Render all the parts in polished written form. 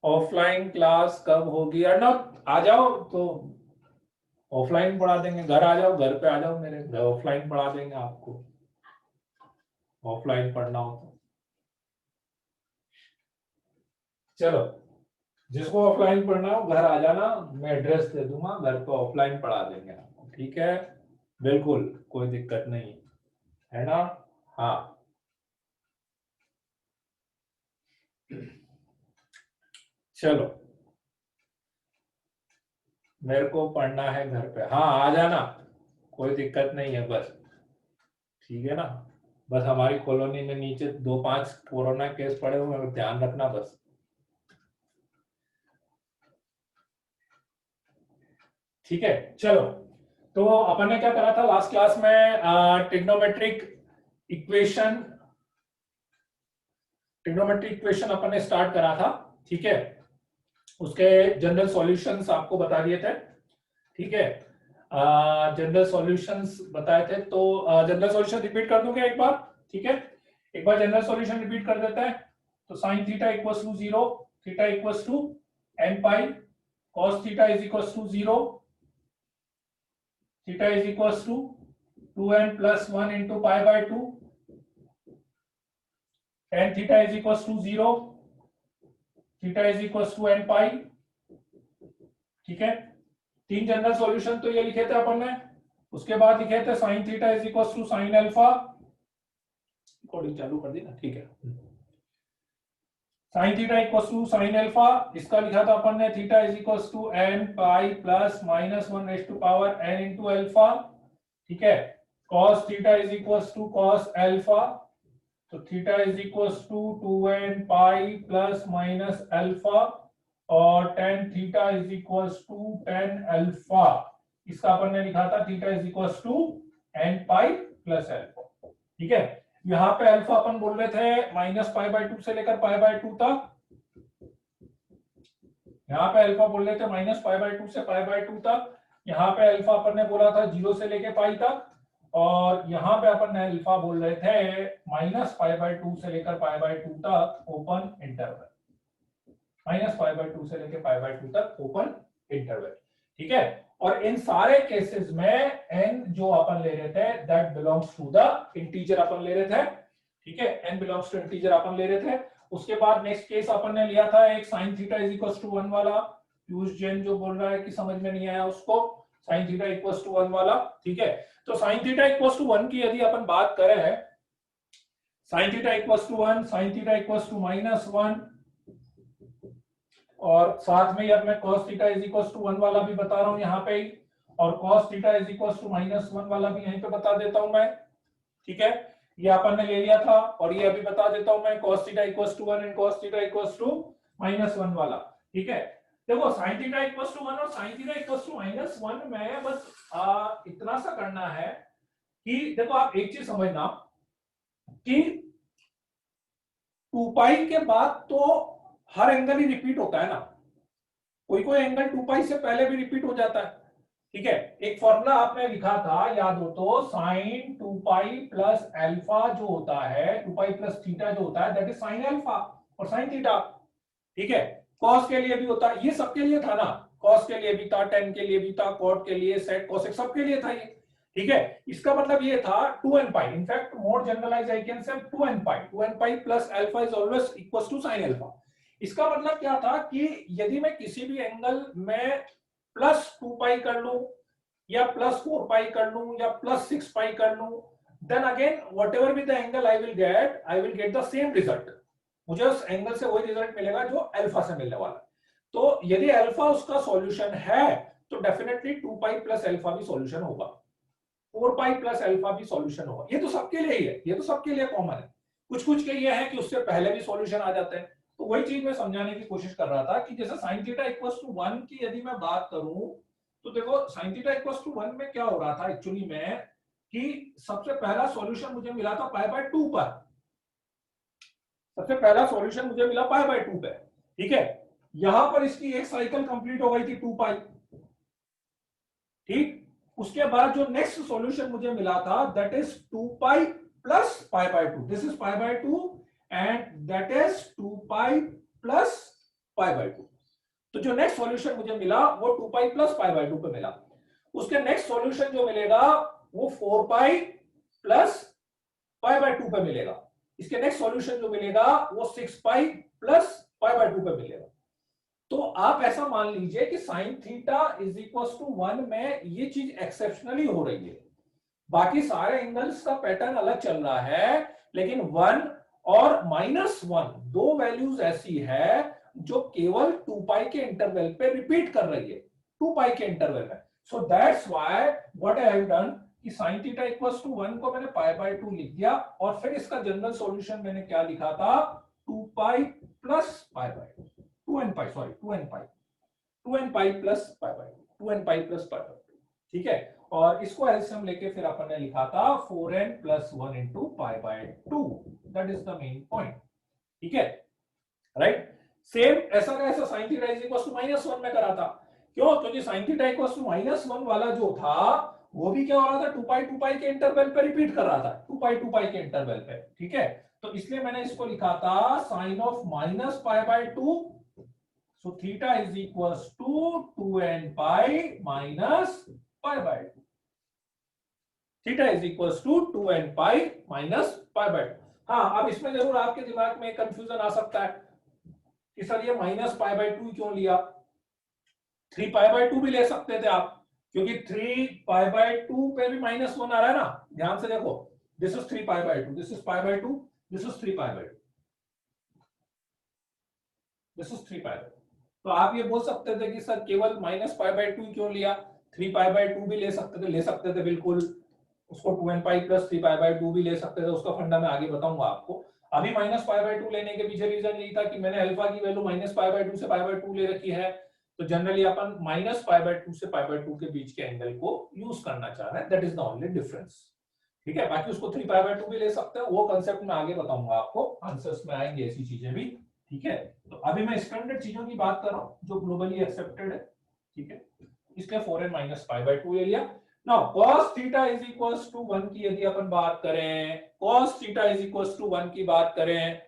Offline class कब होगी? अर्णव आ जाओ, तो ऑफलाइन पढ़ा देंगे। घर आ जाओ, घर पे आ जाओ, मेरे घर ऑफलाइन पढ़ा देंगे आपको, ऑफलाइन पढ़ना हो तो। चलो, जिसको ऑफलाइन पढ़ना हो घर आ जाना, मैं एड्रेस दे दूंगा, घर पे ऑफलाइन पढ़ा देंगे आपको, ठीक है? बिल्कुल कोई दिक्कत नहीं है ना। हाँ चलो, मेरे को पढ़ना है घर पे। हाँ आ जाना, कोई दिक्कत नहीं है बस, ठीक है ना? बस हमारी कॉलोनी में नीचे 2-5 कोरोना केस पड़े हुए हैं, ध्यान रखना बस। ठीक है चलो, तो अपन ने क्या करा था लास्ट क्लास में? ट्रिग्नोमेट्रिक इक्वेशन, ट्रिग्नोमेट्रिक इक्वेशन अपन ने स्टार्ट करा था, ठीक है? उसके जनरल सॉल्यूशंस आपको बता दिए थे, ठीक है? जनरल सॉल्यूशंस बताए थे, तो जनरल सॉल्यूशन रिपीट कर दूंगा एक बार, ठीक है? एक बार जनरल सॉल्यूशन रिपीट कर देते हैं। तो sine theta equals to 0, theta equals to n pi, cos theta is equals to 0, theta is equals to 2n plus 1 into pi by 2, tan theta is equals to 0, theta is equals to n pi, ठीक है? तीन general solution तो ये लिखे थे अपन ने। उसके बाद लिखे थे sine theta is equals to sine alpha, recording चालू कर दी ना, ठीक है? Sine theta equals to sine alpha, इसका लिखा था अपन ने theta is equals to n pi plus minus 1 raise to power n into alpha, ठीक है? cos theta is equals to cos alpha, तो theta is equals to 2n pi plus minus alpha, और tan theta is equals to tan alpha, इसका अपन ने लिखा था theta is equals to n pi plus alpha, ठीक है? यहाँ पे अल्फा अपन बोल रहे थे माइनस पाई बाय 2 से लेकर पाई बाय 2 तक, यहाँ पे अल्फा बोल रहे थे माइनस पाई बाय 2 से पाई बाय 2 तक, यहाँ पे अल्फा अपन ने बोला था 0 से लेके पाई तक, और यहाँ पे अपन ने अल्फा बोल रहे थे माइनस पाई बाय 2 से लेकर पाई बाय 2 तक open interval, minus pi by 2 से लेकर पाई बाय 2 तक ओपन इंटरवल, ठीक है? और इन सारे केसेस में n जो अपन ले रहे थे that belongs to the integer अपन ले रहे थे, ठीक है? n बिलोंग्स टू इंटीजर अपन ले रहे थे। उसके बाद नेक्स्ट केस अपन ने लिया था एक sin theta is equals to 1 वाला, पीयूष जैन जो बोल रहा है कि समझ में नहीं आया उसको, sin थीटा इक्वल्स टू 1 वाला, ठीक है? तो sin थीटा इक्वल्स टू 1 की यदि अपन बात करें, sin theta equals to 1, sin theta equals to -1, और साथ में ही अब मैं cos theta is equals to 1 वाला भी बता रहा हूं यहाँ पे ही, और cos theta is equals to -1 वाला भी यहीं पे बता देता हूं मैं, ठीक है? ये अपन ने ले लिया था, और ये अभी बता देता हूं मैं cos theta equals to 1 and cos theta equals to -1 वाला, ठीक है? देखो sin थीटा इक्वल्स टू 1 और sin थीटा इक्वल्स टू -1 में बस इतना सा करना है कि देखो आप एक चीज समझना कि 2 पाई के बाद तो हर एंगल ही रिपीट होता है ना, कोई कोई एंगल 2 पाई से पहले भी रिपीट हो जाता है, ठीक है? एक फॉर्मूला आपने लिखा था याद हो तो, साइन 2 पाई प्लस अल्फा जो होता है, 2 पाई प्लस थीटा जो होता है दैट इज साइन अल्फा और साइन थीटा, ठीक है? कॉस के लिए भी होता है, ये सबके लिए था ना, कॉस के लिए भी था, टेन के लिए भी था, कॉट के लिए, सेक कोसेक सबके लिए था ये, ठीक है? इसका मतलब ये था 2n pi, in fact more generalize I can say 2n pi plus alpha is always equals to sine alpha. इसका मतलब क्या था कि यदि मैं किसी भी एंगल में प्लस 2 पाई कर लूं, या प्लस 4 पाई कर लूं, या प्लस 6 पाई कर लूं, then again whatever be the angle I will get the same result, मुझे उस एंगल से वही रिजल्ट मिलेगा जो अल्फा से मिलने वाला। तो यदि अल्फा उसका सॉल्यूशन है तो डेफिनेटली 2 पाई प्लस अल्फा भी सॉल्यूशन होगा, 4 पाई प्लस अल्फा भी सॉल्यूशन होगा, ये तो सबके लिए ही है, ये तो सबके लिए कॉमन है। कुछ कुछ के ये है कि उससे पहले भी सॉल्यूशन आ जाते हैं, तो वही चीज मैं समझाने की कोशिश कर रहा था कि जैसे sin थीटा इक्वल्स टू 1 की यदि मैं बात करूं, तो देखो sin थीटा इक्वल्स टू 1 में क्या हो रहा था एक्चुअली में कि सबसे पहला सॉल्यूशन मुझे मिला था पाई बाय 2 पर, सबसे पहला सॉल्यूशन मुझे मिला पाई बाय 2 पे, ठीक है? यहां पर इसकी एक साइकिल कंप्लीट हो गई थी 2 पाई, ठीक, उसके बाद जो नेक्स्ट सॉल्यूशन मुझे मिला था that is 2 pi plus pi by 2, this is pi by 2 and that is 2 pi plus pi by 2। तो जो नेक्स्ट सॉल्यूशन मुझे मिला वो 2 पाई प्लस पाई बाय 2 पे मिला। उसके नेक्स्ट सॉल्यूशन जो मिलेगा वो 4 पाई प्लस पाई बाय 2 पे मिलेगा। इसके नेक्स्ट सॉल्यूशन जो मिलेगा वो 6 पाई प्लस पाई बाय 2 पे मिलेगा। तो आप ऐसा मान लीजिए कि sine theta is equal to 1 में ये चीज एक्सेप्शनली हो रही है, बाकी सारे एंगल्स का पैटर्न अलग चल रहा है, लेकिन 1 और -1 दो वैल्यूज ऐसी है जो केवल 2 पाई के इंटरवल पे रिपीट कर रही है, 2 पाई के इंटरवल में। So that's why what I have done कि sin थीटा इक्वल्स टू 1 को मैंने पाई बाय 2 लिख दिया, और फिर इसका जनरल सॉल्यूशन मैंने क्या लिखा था 2 pi plus pi by 2n pi, sorry 2n pi plus pi by 2n pi plus pi by 2, ठीक है। और इसको एलसीएम लेके फिर अपन ने लिखा था 4n plus 1 into pi by 2, that is the main point, ठीक है, राइट। सेम ऐसा का ऐसा sin theta is equal to -1 में करा था, क्यों, क्योंकि sin थीटा इक्वल टू -1 वाला जो था वो भी क्या हो रहा था 2 पाई के इंटरवल पे रिपीट कर रहा था, 2 पाई के इंटरवल पे, ठीक है। तो इसलिए मैंने इसको लिखा था sine of minus pi by 2, so theta is equals to 2n pi minus pi by 2, theta is equals to 2n pi minus pi by 2। हाँ, अब इसमें जरूर आपके दिमाग में कंफ्यूजन आ सकता है कि सर ये माइनस पाई बाय 2 क्यों लिया, 3 पाई बाय 2 भी ले सकते थे आप, क्योंकि 3 पाई बाय 2 पे भी -1 आ रहा है ना, ध्यान से देखो, this is 3 pi by 2, this is pi by 2, this is 3 pi by 2, this is 3 pi by 2। तो आप ये बोल सकते थे कि सर केवल -पाई बाय 2 क्यों लिया, 3 पाई बाय 2 भी ले सकते थे बिल्कुल, उसको 2n pi plus 3 pi by 2 भी ले सकते थे, उसका फंडा मैं आगे बताऊंगा आपको। अभी -पाई बाय 2 लेने के पीछे रीजन यही था कि मैंने अल्फा की वैल्यू -पाई बाय 2 से पाई बाय 2 ले रखी है, तो जनरली अपन -पाई बाय 2 से पाई बाय 2 के बीच के एंगल को यूज करना चाह रहे हैं, that is the only difference, ठीक है। बाकी उसको 3 पाई बाय 2 भी ले सकते हैं, वो कंसेप्ट मैं आगे बताऊंगा आपको, आंसर्स में आएंगे ऐसी चीजें भी, ठीक है। तो अभी मैं स्टैंडर्ड चीजों की बात कर रहा हूं जो ग्लोबली एक्सेप्टेड है, ठीक है, इसलिए 4n माइनस पाई बाय 2 ले लिया। Now cos theta is equals to 1 की यदि अपन बात करें, cos theta is equals to 1 की बात करें,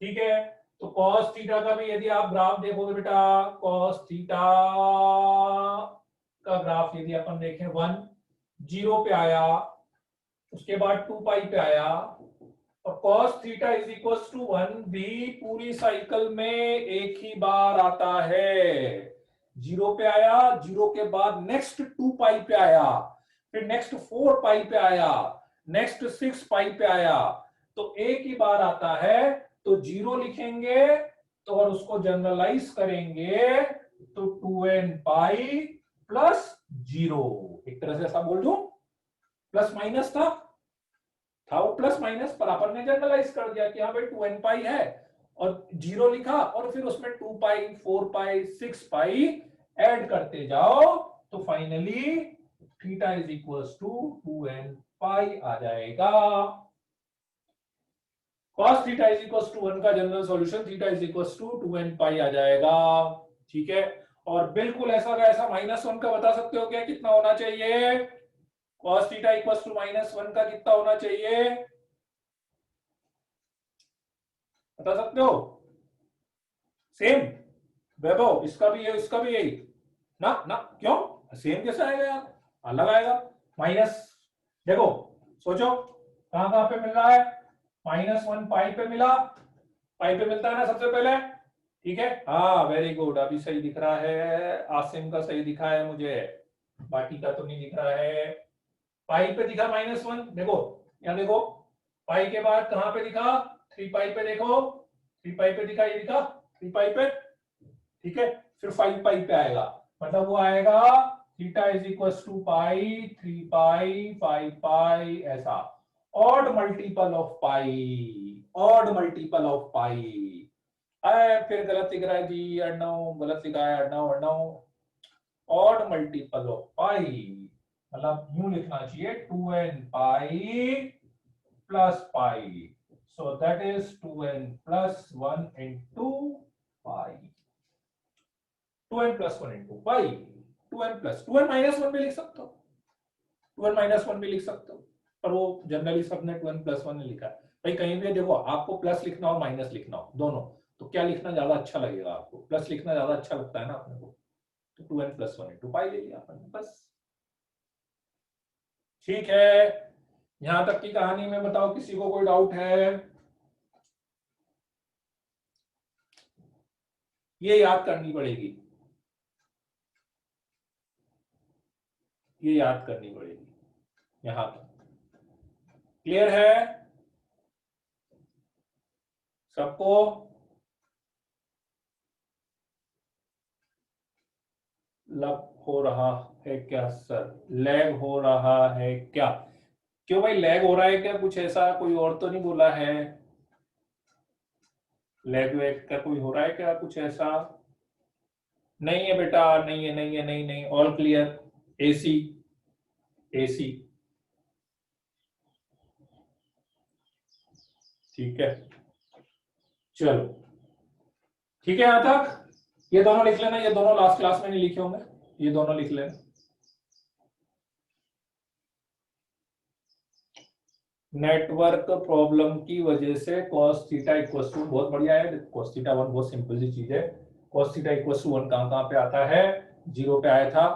ठीक है, तो cos थीटा का भी यदि आप ग्राफ देखोगे बेटा, cos थीटा का ग्राफ यदि अपन देखें 1 0 पे आया, उसके बाद 2 पाई पे आया, और cos theta is equals to 1 भी पूरी साइकिल में एक ही बार आता है, 0 पे आया, 0 के बाद नेक्स्ट 2 पाई पे आया, फिर नेक्स्ट 4 पाई पे आया, नेक्स्ट 6 पाई पे आया, तो एक ही बार आता है, तो 0 लिखेंगे तो और उसको जनरलाइज करेंगे तो 2n पाई प्लस 0, एक तरह से ऐसा बोल दूं, प्लस माइनस था वो प्लस माइनस, पर अपन ने जनरलाइज कर दिया कि हाँ भाई 2n पाई है, और 0 लिखा, और फिर उसमें 2 पाई 4 पाई 6 पाई ऐड करते जाओ, तो finally theta is equals to 2n pi आ जाएगा। cos theta is equals to 1 का general solution theta is equals to 2n pi आ जाएगा, ठीक है। और बिल्कुल ऐसा का ऐसा -1 का बता सकते हो क्या कितना होना चाहिए, cos थीटा इक्वल्स टू -1 का कितना होना चाहिए, बता सकते हो, सेम वैभव, इसका भी है इसका भी यही ना ना, क्यों सेम कैसे आएगा यार, अलग आएगा, माइनस, देखो सोचो कहां कहां पे मिल रहा है, -1 पाई पे मिला, पाई पे मिलता है ना सबसे पहले, ठीक है, हाँ वेरी गुड, अभी सही दिख रहा है, आसिम का सही दिखा है मुझे, बाकी का तो नहीं दिख रहा है, पाई पे दिखा -1, देखो यहाँ देखो, पाई के बाद कहां पे दिखा 3 पाई पे, देखो 3 पाई पे दिखा, ये दिखा 3 पाई पे, ठीक है, फिर 5 पाई पे आएगा, मतलब वो आएगा theta is equals to pi 3 pi 5 pi, ऐसा odd multiple of pi, odd multiple of pi, फिर गलत लिख रहा है जी अर्णव, गलत लिखा है अर्णव, ऑड मल्टीपल ऑफ पाई, मतलब यूं लिखना चाहिए 2n pi plus pi, so that is 2n plus 1 into pi, 2n plus 1 into pi, 2n plus 2n minus 1 भी लिख सकते हो, 2n माइनस 1 भी लिख सकते हो, पर वो जनरली सबने 2n प्लस 1 लिखा है। भाई कहीं भी देखो आपको प्लस लिखना हो माइनस लिखना हो दोनों, तो क्या लिखना ज्यादा अच्छा लगेगा आपको? प्लस लिखना ज्यादा अच्छा लगता है ना अपने को, तो 2n प्लस 1 2 पाई ले लिया अपन बस। ठीक है, यहां तक की कहानी में बताओ किसी को कोई डाउट है? ये याद करनी पड़ेगी, ये याद करनी पड़ेगी यहां तक। क्लियर है सबको? लग हो रहा है क्या सर? लैग हो रहा है क्या? क्यों भाई लैग हो रहा है क्या? कुछ ऐसा कोई और तो नहीं बोला है? लैग वैग का कोई हो रहा है क्या कुछ ऐसा? नहीं है बेटा, नहीं है, नहीं है, नहीं नहीं, ऑल क्लियर। AC, AC. ठीक है, चलो ठीक है यहां तक। ये दोनों लिख लेना, ये दोनों लास्ट क्लास में नहीं लिखे होंगे, ये दोनों लिख लेना। नेटवर्क प्रॉब्लम की वजह से cos थीटा इक्वल टू, बहुत बढ़िया है, cos थीटा 1 बहुत सिंपल सी चीज है। cos थीटा इक्वल टू 1 कहां कहां पे आता है? 0 पे आया था,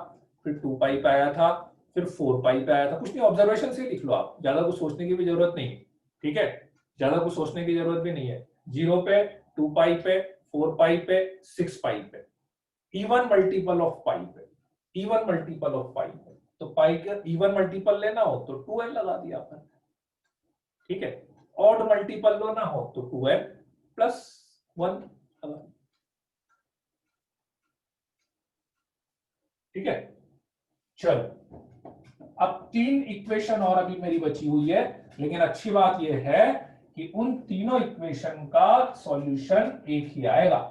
फिर 2 पाई पे आया था, फिर 4 पाई पे आया था। कुछ नहीं, ऑब्जर्वेशन से लिख लो आप, ज्यादा कुछ सोचने की भी जरूरत नहीं। ठीक है, ज्यादा कुछ सोचने की जरूरत भी नहीं है। 0 पे, 2 पाई पे, 4 पाई पे, 6 पाई पे, इवन मल्टीपल ऑफ पाई पे, इवन मल्टीपल ऑफ पाई पे। तो पाई का इवन मल्टीपल लेना हो तो 2n लगा दिया अपन। ठीक है, ऑड मल्टीपल लो ना हो तो 2n प्लस 1। ठीक है, चलो अब 3 इक्वेशन और अभी मेरी बची हुई है, लेकिन अच्छी बात यह है कि उन तीनों इक्वेशन का सॉल्यूशन एक ही आएगा।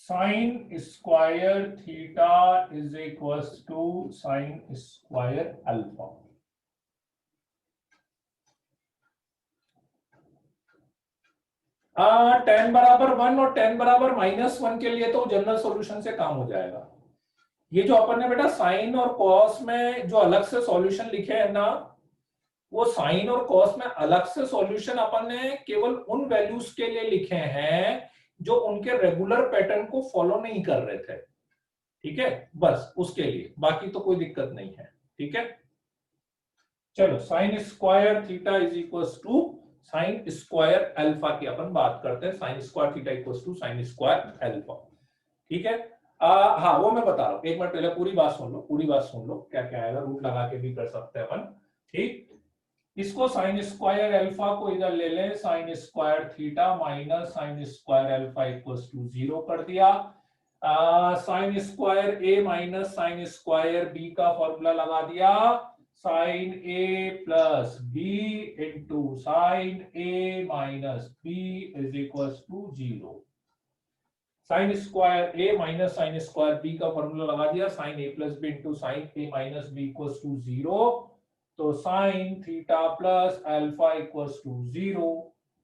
Sine square theta is equal to sine square alpha. Ten बराबर 1 और 10 बराबर -1 के लिए तो जनरल सॉल्यूशन से काम हो जाएगा। ये जो अपन ने बेटा साइन और कॉस में जो अलग से सॉल्यूशन लिखे हैं ना, वो साइन और कॉस में अलग से सॉल्यूशन अपन ने केवल उन वैल्यूज के लिए लिखे हैं जो उनके रेगुलर पैटर्न को फॉलो नहीं कर रहे थे। ठीक है, बस उसके लिए, बाकी तो कोई दिक्कत नहीं है। ठीक है, चलो sine square theta is equal to sine square alpha की अपन बात करते हैं। Sine square theta equal to sine square alpha. ठीक है, हाँ वो मैं बता रहा हूँ, एक मिनट पहले पूरी बात सुन लो, पूरी बात सुन लो, क्या क्या आएगा, रूट लगा के भी कर सकते हैं अपन। ठीक, इसको साइन स्क्वायर अल्फा को इधर ले लें, sine square theta minus sine square alpha equal to 0 कर दिया। Sine square A minus sine square B का फॉर्मूला लगा दिया, sine A plus B into sine A minus B is equal to 0। Sine square A minus sine square B का formula लगा दिया, sine A plus B into sine A minus B equal to 0। तो sine theta plus alpha equals to 0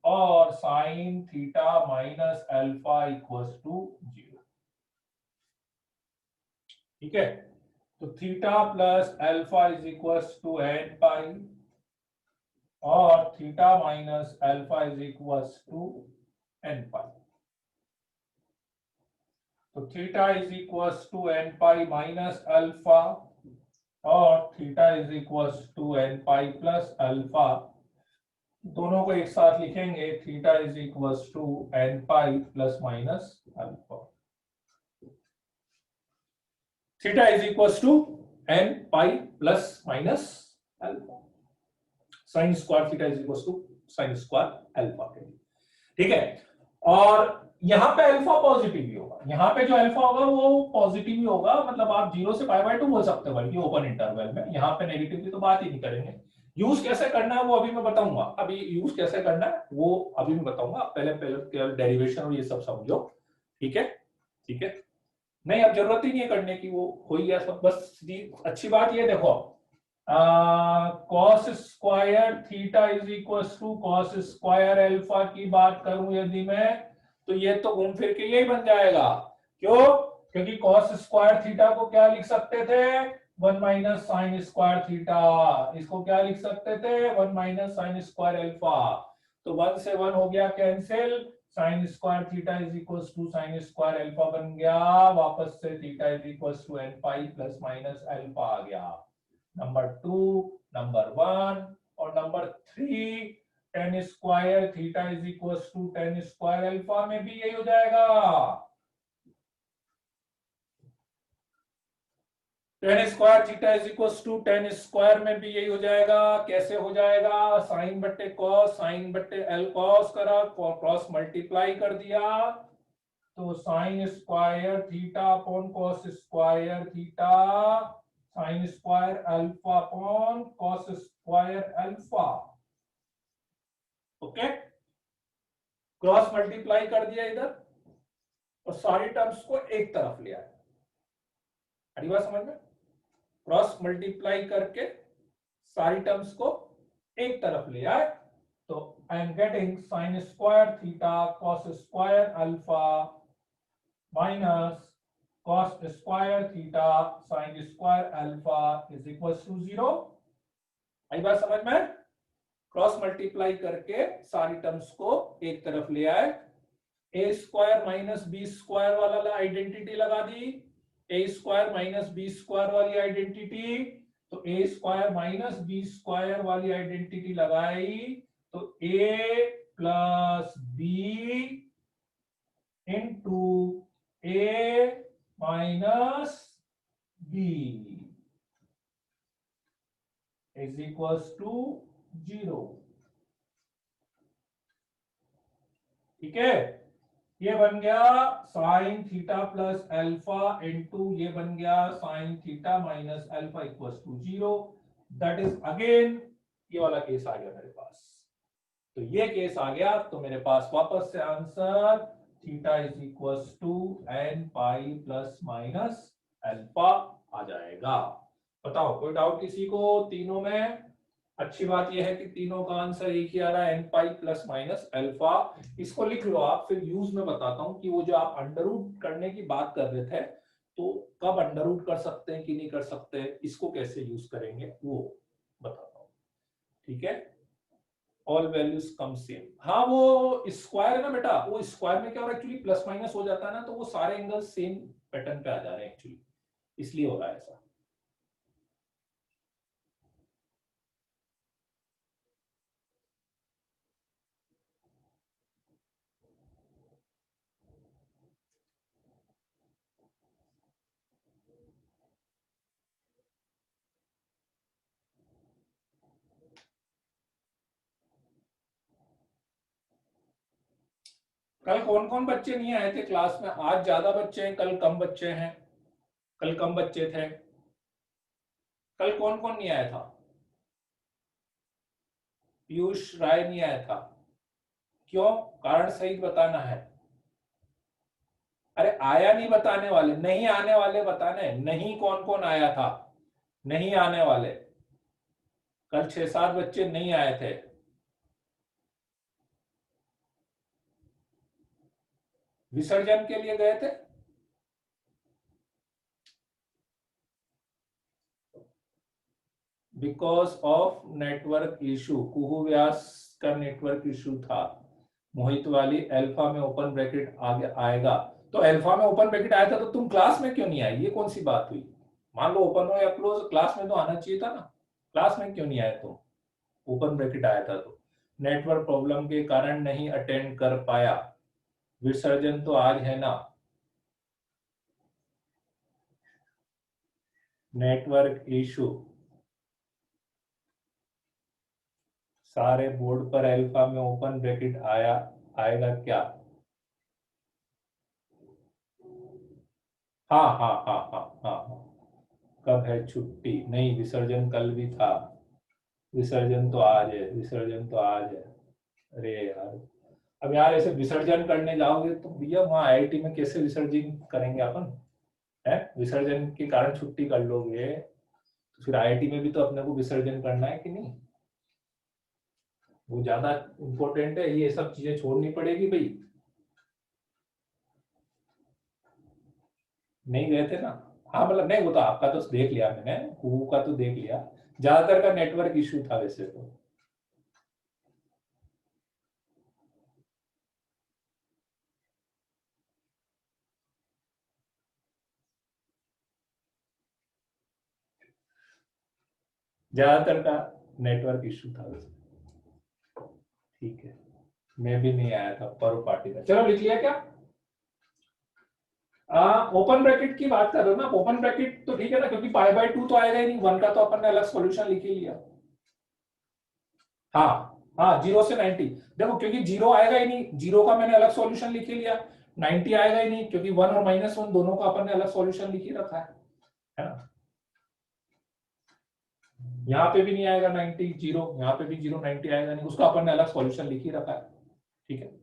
और sine theta minus alpha equals to 0। ठीक है, तो theta plus alpha is equals to n pi और theta minus alpha is equals to n pi. तो theta is equal to n pi minus alpha और theta is equal to n pi plus alpha. दोनों को एक साथ लिखेंगे, theta is equal to n pi plus minus alpha. Theta is equal to n pi plus minus alpha. Sign square theta is equal to sine square alpha के लिए, ठीक है। और यहां पे अल्फा पॉजिटिव ही होगा, यहां पे जो अल्फा होगा वो पॉजिटिव ही होगा, मतलब आप 0 से π/2 बोल सकते हो बल्कि ओपन इंटरवल में। यहां पे नेगेटिव की तो बात ही नहीं करेंगे। यूज कैसे करना है वो अभी मैं बताऊंगा, अभी यूज कैसे करना है वो अभी मैं बताऊंगा। पहले पहले डेरिवेशन और ये सब समझो, ठीक है, ठीक है। नहीं, अब जरूरत ही नहीं है करने की, वो हो ही गया सब। बस अच्छी बात ये देखो, cos square theta is equal to cos square alpha की बात करूं यदि मैं, तो ये तो घूम फिर के यही बन जाएगा। क्यों? क्योंकि कॉस स्क्वायर थीटा को क्या लिख सकते थे, 1 माइनस साइन स्क्वायर थीटा। इसको क्या लिख सकते थे, 1 माइनस साइन स्क्वायर अल्फा। तो 1 से 1 हो गया cancel, sine square theta is equal to sine square alpha बन गया। वापस से theta is equal to n pi plus minus alpha आ गया। नंबर 2, नंबर 1 और number 3, tan square theta is equal to tan square alpha में भी यही हो जाएगा। Tan square theta is equal to tan square में भी यही हो जाएगा। कैसे हो जाएगा, साइन बट्टे कॉस, साइन बट्टे एल कॉस करा, क्रॉस मल्टीप्लाई कर दिया, तो sine square theta upon cos square theta, sign square alpha upon cos square alpha. Okay, cross multiply कर दिया इधर और सारी टर्म्स को एक तरफ ले आए। अरे बात समझ में, क्रॉस मल्टीप्लाई करके सारी टर्म्स को एक तरफ ले आए, तो I am getting sine square theta cos square alpha minus cos square theta sin square alpha is equal to 0। आई बात समझ में, क्रॉस मल्टीप्लाई करके सारी टर्म्स को एक तरफ ले आए, A square minus B square वाला आइडेंटिटी लगा दी, A square minus B square वाली आइडेंटिटी, तो A square minus B square वाली आइडेंटिटी लगाई, तो A plus B into A minus B is equals to 0। ठीक है, ये बन गया sine theta plus alpha into ये बन गया sine theta minus alpha equals to 0। That is again ये वाला केस आ गया मेरे पास। तो ये केस आ गया, तो मेरे पास वापस से answer theta is equals to n pi plus minus alpha आ जाएगा। बताओ कोई डाउट किसी को तीनों में? अच्छी बात यह है कि तीनों का आंसर एक ही आ रहा है, n pi plus minus alpha. इसको लिख लो आप, फिर यूज में बताता हूं कि वो जो आप अंडर रूट करने की बात कर रहे थे, तो कब अंडर रूट कर सकते हैं कि नहीं कर सकते, इसको कैसे यूज करेंगे वो बताता हूं। ठीक है, ऑल वैल्यूज कम सेम। हाँ, वो स्क्वायर है ना बेटा, वो स्क्वायर में क्या हो रहा है एक्चुअली, प्लस माइनस हो जाता है ना, तो वो सारे एंगल सेम पैटर्न पे आ जा रहे हैं एक्चुअली, इसलिए हो रहा है ऐसा। कल कौन कौन बच्चे नहीं आए थे क्लास में? आज ज्यादा बच्चे हैं, कल कम बच्चे हैं। कल कम बच्चे थे, कल कौन कौन नहीं आया था? पीयूष राय नहीं आया था, क्यों? कारण सही बताना है। अरे आया नहीं बताने वाले, नहीं आने वाले बताने, नहीं कौन कौन आया था, नहीं आने वाले। कल 6-7 बच्चे नहीं आए थे। विसर्जन के लिए गए थे। बिकॉज ऑफ नेटवर्क इशू, कुहू व्यास का नेटवर्क इशू था, मोहित वाली अल्फा में ओपन ब्रैकेट आगे आएगा, तो अल्फा में ओपन ब्रैकेट आया था तो तुम क्लास में क्यों नहीं आई, ये कौन सी बात हुई? मान लो ओपन हो या क्लोज, क्लास में तो आना चाहिए था ना, क्लास में क्यों नहीं आए तुम? ओपन ब्रैकेट आया था तो। नेटवर्क प्रॉब्लम के कारण नहीं अटेंड कर पाया, विसर्जन तो आज है ना। नेटवर्क इशू, सारे बोर्ड पर अल्फा में ओपन ब्रैकेट आएगा क्या? हाँ हाँ हाँ हाँ हाँ हाँ। कब है छुट्टी? नहीं, विसर्जन कल भी था, विसर्जन तो आज है, विसर्जन तो आज है। अरे यार, अब यार ऐसे विसर्जन करने जाओगे तो भैया वहाँ आईआईटी में कैसे विसर्जन करेंगे अपन? है, विसर्जन के कारण छुट्टी कर लोगे तो फिर आईआईटी में भी तो अपने को विसर्जन करना है कि नहीं? वो ज्यादा इम्पोर्टेंट है, ये सब चीजें छोड़नी पड़ेगी भाई। नहीं गए थे ना? हाँ मतलब नहीं, वो तो आपका तो देख लिया मैंने, कुहू का तो देख लिया, ज्यादातर का नेटवर्क इशू था वैसे तो। ज्यादातर का नेटवर्क इशू था वैसे। ठीक है, मैं भी नहीं आया था पर पार्टी में। चलो लिख लिया क्या? ओपन ब्रैकेट की बात कर रहे हो ना, ओपन ब्रैकेट तो ठीक है ना, क्योंकि पाई बाय 2 तो आएगा ही नहीं, 1 का तो अपन ने अलग सॉल्यूशन लिख ही लिया। हाँ हाँ, 0 से 90 देखो, क्योंकि 0 आएगा ही नहीं, 0 का मैंने अलग सॉल्यूशन लिख ही लिया। 90 आएगा ही नहीं, क्योंकि 1 और -1 दोनों का अपन ने अलग सॉल्यूशन लिख ही रखा है ना। यहाँ पे भी नहीं आएगा 90 0, यहाँ पे भी 0 90 आएगा नहीं, उसका अपन ने अलग सॉल्यूशन लिख ही रखा है। ठीक है,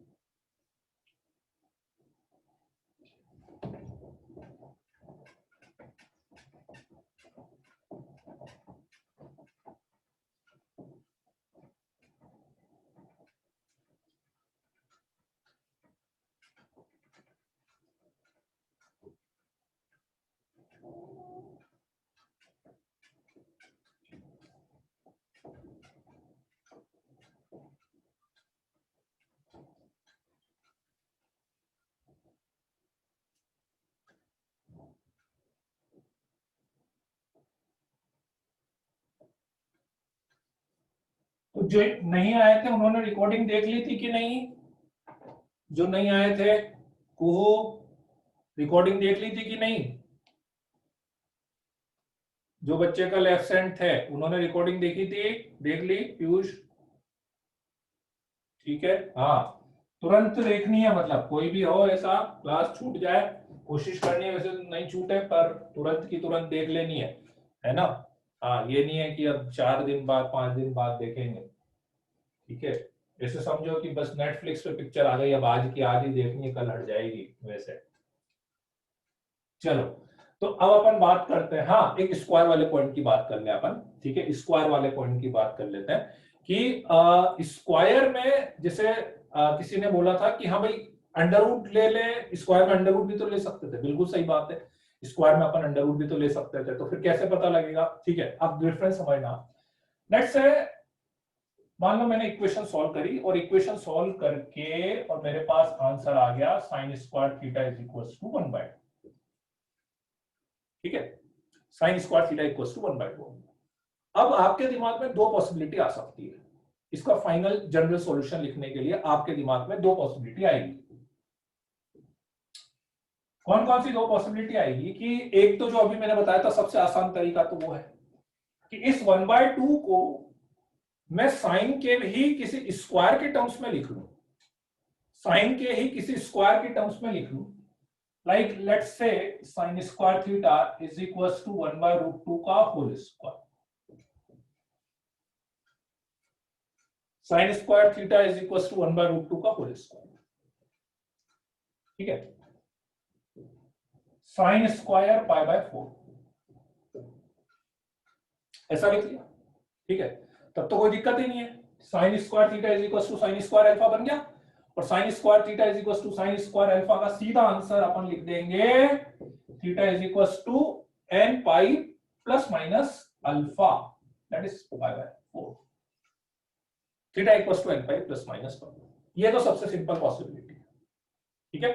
तो जो नहीं आए थे उन्होंने रिकॉर्डिंग देख ली थी कि नहीं? जो नहीं आए थे कुहू, रिकॉर्डिंग देख ली थी कि नहीं? जो बच्चे कल एब्सेंट थे उन्होंने रिकॉर्डिंग देखी थी, देख ली पीयूष? ठीक है, हाँ, तुरंत देखनी है, मतलब कोई भी हो ऐसा क्लास छूट जाए, कोशिश करनी है, वैसे तो नहीं छूटे पर तुरंत की तुरंत देख लेनी है ना। हाँ, ये नहीं है कि अब 4 दिन बाद 5 दिन बाद देखेंगे। ठीक है, ऐसे समझो कि बस नेटफ्लिक्स पे पिक्चर आ गई, अब आज की आज ही देखनी है, कल हट जाएगी वैसे। चलो, तो अब अपन बात करते हैं, हाँ एक स्क्वायर वाले पॉइंट की बात कर ले अपन। ठीक है, स्क्वायर वाले पॉइंट की बात कर लेते हैं कि स्क्वायर में जैसे किसी ने बोला था कि हाँ भाई अंडर रूट ले ले, स्क्वायर में अंडर रूट भी तो ले सकते थे, बिल्कुल सही बात है, स्क्वायर में अपन अंडर रूट भी तो ले सकते थे, तो फिर कैसे पता लगेगा? ठीक है, अब डिफरेंस समझना। लेट्स से मान लो मैंने इक्वेशन सॉल्व करी, और इक्वेशन सॉल्व करके और मेरे पास आंसर आ गया sine square theta is equal to 1/2। ठीक है, sine square theta equal to 1/2। अब आपके दिमाग में दो पॉसिबिलिटी आ सकती है, इसका फाइनल जनरल सॉल्यूशन लिखने के लिए आपके दिमाग में दो पॉसिबिलिटी आएगी। कौन कौन सी दो पॉसिबिलिटी आएगी? कि एक तो जो अभी मैंने बताया था सबसे आसान तरीका तो वो है कि इस 1/2 को मैं साइन के ही किसी स्क्वायर के टर्म्स में लिख लूं, साइन के ही किसी स्क्वायर के टर्म्स में लिख लूं, like let's say sin square theta is equals to 1/√2 का whole square, sin square theta is equals to 1/√2 का होल स्क्वायर। ठीक है, sin स्क्वायर π/4 ऐसा लिख लिया। ठीक है, तब तो कोई दिक्कत ही नहीं है, sin square theta is equal to sin square alpha बन गया, और sin square theta is equal to sin square alpha का सीधा आंसर अपन लिख देंगे, theta is equal to n pi plus minus alpha, that is π/4, theta equal to n pi plus minus 1। ये तो सबसे सिंपल पॉसिबिलिटी है, ठीक है,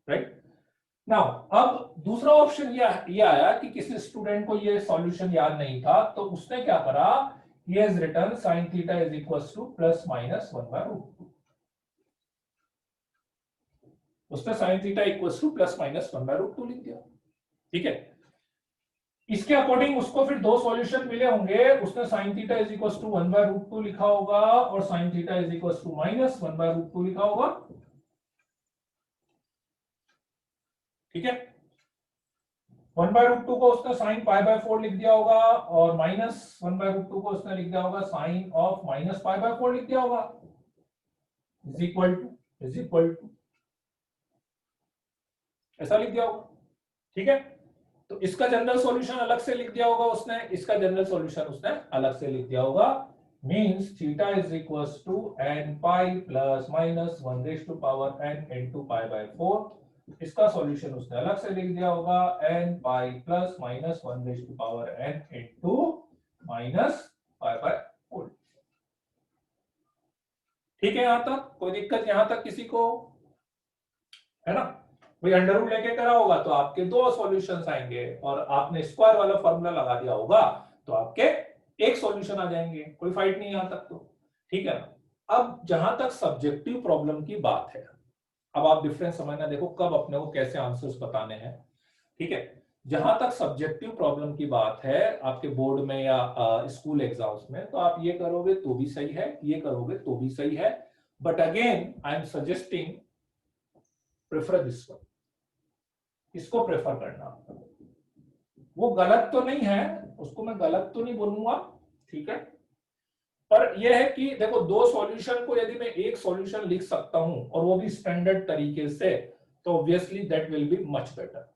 राइट। नाउ अब दूसरा ऑप्शन ये आया कि किसी स्टूडेंट को ये सॉल्यूशन याद नहीं था, तो उसने क्या करा, he has written sin theta is equals to plus minus 1 by root 2। उसने sin theta equals to plus minus 1 by root 2 लिख दिया, ठीक है। इसके अकॉर्डिंग उसको फिर दो सॉल्यूशन मिले होंगे, उसने sin theta is equal to 1 by root 2 लिखा होगा और sin theta is equal to minus 1 by root 2 लिखा होगा, ठीक है। 1 बाय रूट 2 को उसने sin पाई बाय 4 लिख दिया होगा और माइनस 1 बाय रूट 2 को उसने लिख दिया होगा sin of minus pi by 4 लिख दिया होगा, इज इक्वल टू ऐसा लिख दिया होगा, ठीक है। तो इसका जनरल सॉल्यूशन अलग से लिख दिया होगा उसने, इसका जनरल सॉल्यूशन उसने अलग से लिख दिया होगा, means theta is equals to n pi plus minus 1 raise to power n into pi by 4। इसका सॉल्यूशन उसने अलग से लिख दिया होगा n pi plus minus 1 raise to power n into minus pi by 4। ठीक है, यहां तक कोई दिक्कत, यहां तक किसी को है ना। भाई अंडर रूट लेके करा होगा तो आपके दो सॉल्यूशंस आएंगे और आपने स्क्वायर वाला फॉर्मूला लगा दिया होगा तो आपके एक सॉल्यूशन आ जाएंगे, कोई फाइट नहीं यहां तक तो, ठीक है ना। अब जहां तक सब्जेक्टिव प्रॉब्लम की बात है, अब आप डिफरेंस समझना, देखो कब अपने को कैसे आंसर्स बताने हैं, ठीक है। जहां तक सब्जेक्टिव प्रॉब्लम की बात है आपके बोर्ड में या स्कूल एग्जाम्स में, तो आप ये करोगे तो भी सही है, ये करोगे तो भी सही है, but again I am suggesting prefer this one, इसको प्रेफर करना। वो गलत तो नहीं है, उसको मैं गलत तो नहीं बोलूंगा, ठीक है, पर यह है कि देखो दो सॉल्यूशन को यदि मैं एक सॉल्यूशन लिख सकता हूं और वो भी स्टैंडर्ड तरीके से, तो obviously that will be much better.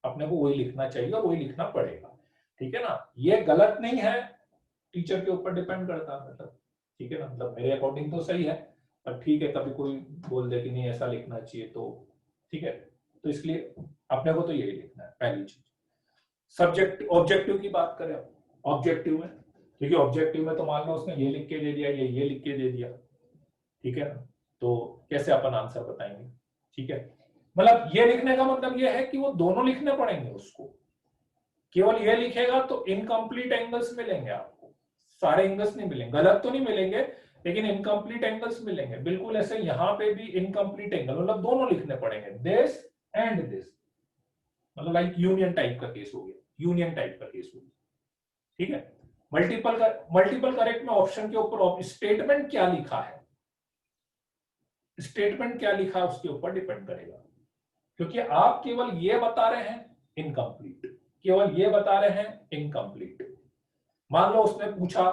अपने को वही लिखना चाहिए और वही लिखना पड़ेगा, ठीक है ना। ये गलत नहीं है, टीचर के ऊपर डिपेंड करता है, मतलब ठीक है ना, मतलब मेरे अकॉर्डिंग तो सही है, पर ठीक है कभी कोई बोल दे कि नहीं ऐसा लिखना चाहिए तो ठीक है। तो इसलिए अपने को तो यही लिखना है पहली चीज। सब्जेक्ट ऑब्जेक्टिव की बात करें, ऑब्जेक्टिव में ठीक है, ऑब्जेक्टिव में तो मान लो उसने ये लिख के दे दिया, ये लिख के दे दिया, ठीक है ना, तो कैसे अपन आंसर बताएंगे, ठीक है। मतलब ये लिखने का मतलब ये है कि वो दोनों लिखने पड़ेंगे उसको, केवल ये लिखेगा तो इनकम्प्लीट एंगल्स मिलेंगे आपको, सारे एंगल्स नहीं मिलेंगे, गलत तो नहीं मिलेंगे लेकिन इनकम्प्लीट एंगल्स मिलेंगे, बिल्कुल ऐसे यहां पे भी इनकम्प्लीट एंगल, मतलब दोनों लिखने पड़ेंगे, दिस एंड दिस, मतलब लाइक यूनियन टाइप का केस हो गया, यूनियन टाइप का केस हो गया, ठीक है। मल्टीपल करेक्ट में ऑप्शन के ऊपर स्टेटमेंट क्या लिखा है, स्टेटमेंट क्या लिखा है उसके ऊपर डिपेंड करेगा, क्योंकि आप केवल ये बता रहे हैं इनकम्प्लीट, केवल ये बता रहे हैं इनकम्प्लीट। मान लो उसने पूछा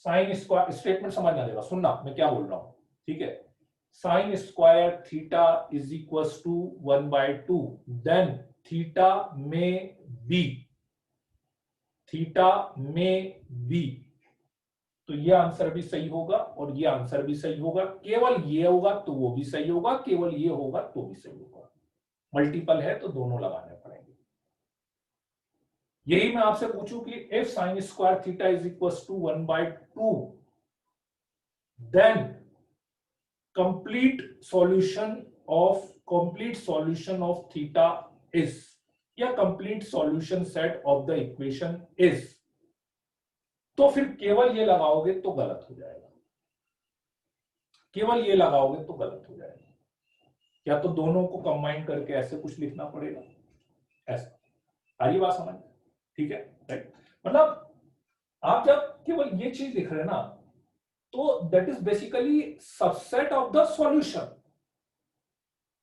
साइन स्क्वायर, स्टेटमेंट समझना देगा, सुनना मैं क्या बोल रहा हूं, ठीक है। Sine square theta is equal to 1/2, then theta may be, theta may be, तो ये आंसर भी सही होगा और ये आंसर भी सही होगा, केवल ये होगा तो वो भी सही होगा, केवल ये होगा तो भी सही होगा, मल्टीपल है तो दोनों लगाने पड़ेंगे। यही मैं आपसे पूछूं कि if sine square theta is equal to 1/2, then complete solution of theta is, या complete solution set of the equation is, तो फिर केवल ये लगाओगे तो गलत हो जाएगा, केवल ये लगाओगे तो गलत हो जाएगा, या तो दोनों को कंबाइन करके ऐसे कुछ लिखना पड़ेगा, ऐसा। सारी बात समझ, ठीक है, राइट। मतलब आप जब केवल ये चीज लिख रहे हैं ना, तो that is basically subset of the solution,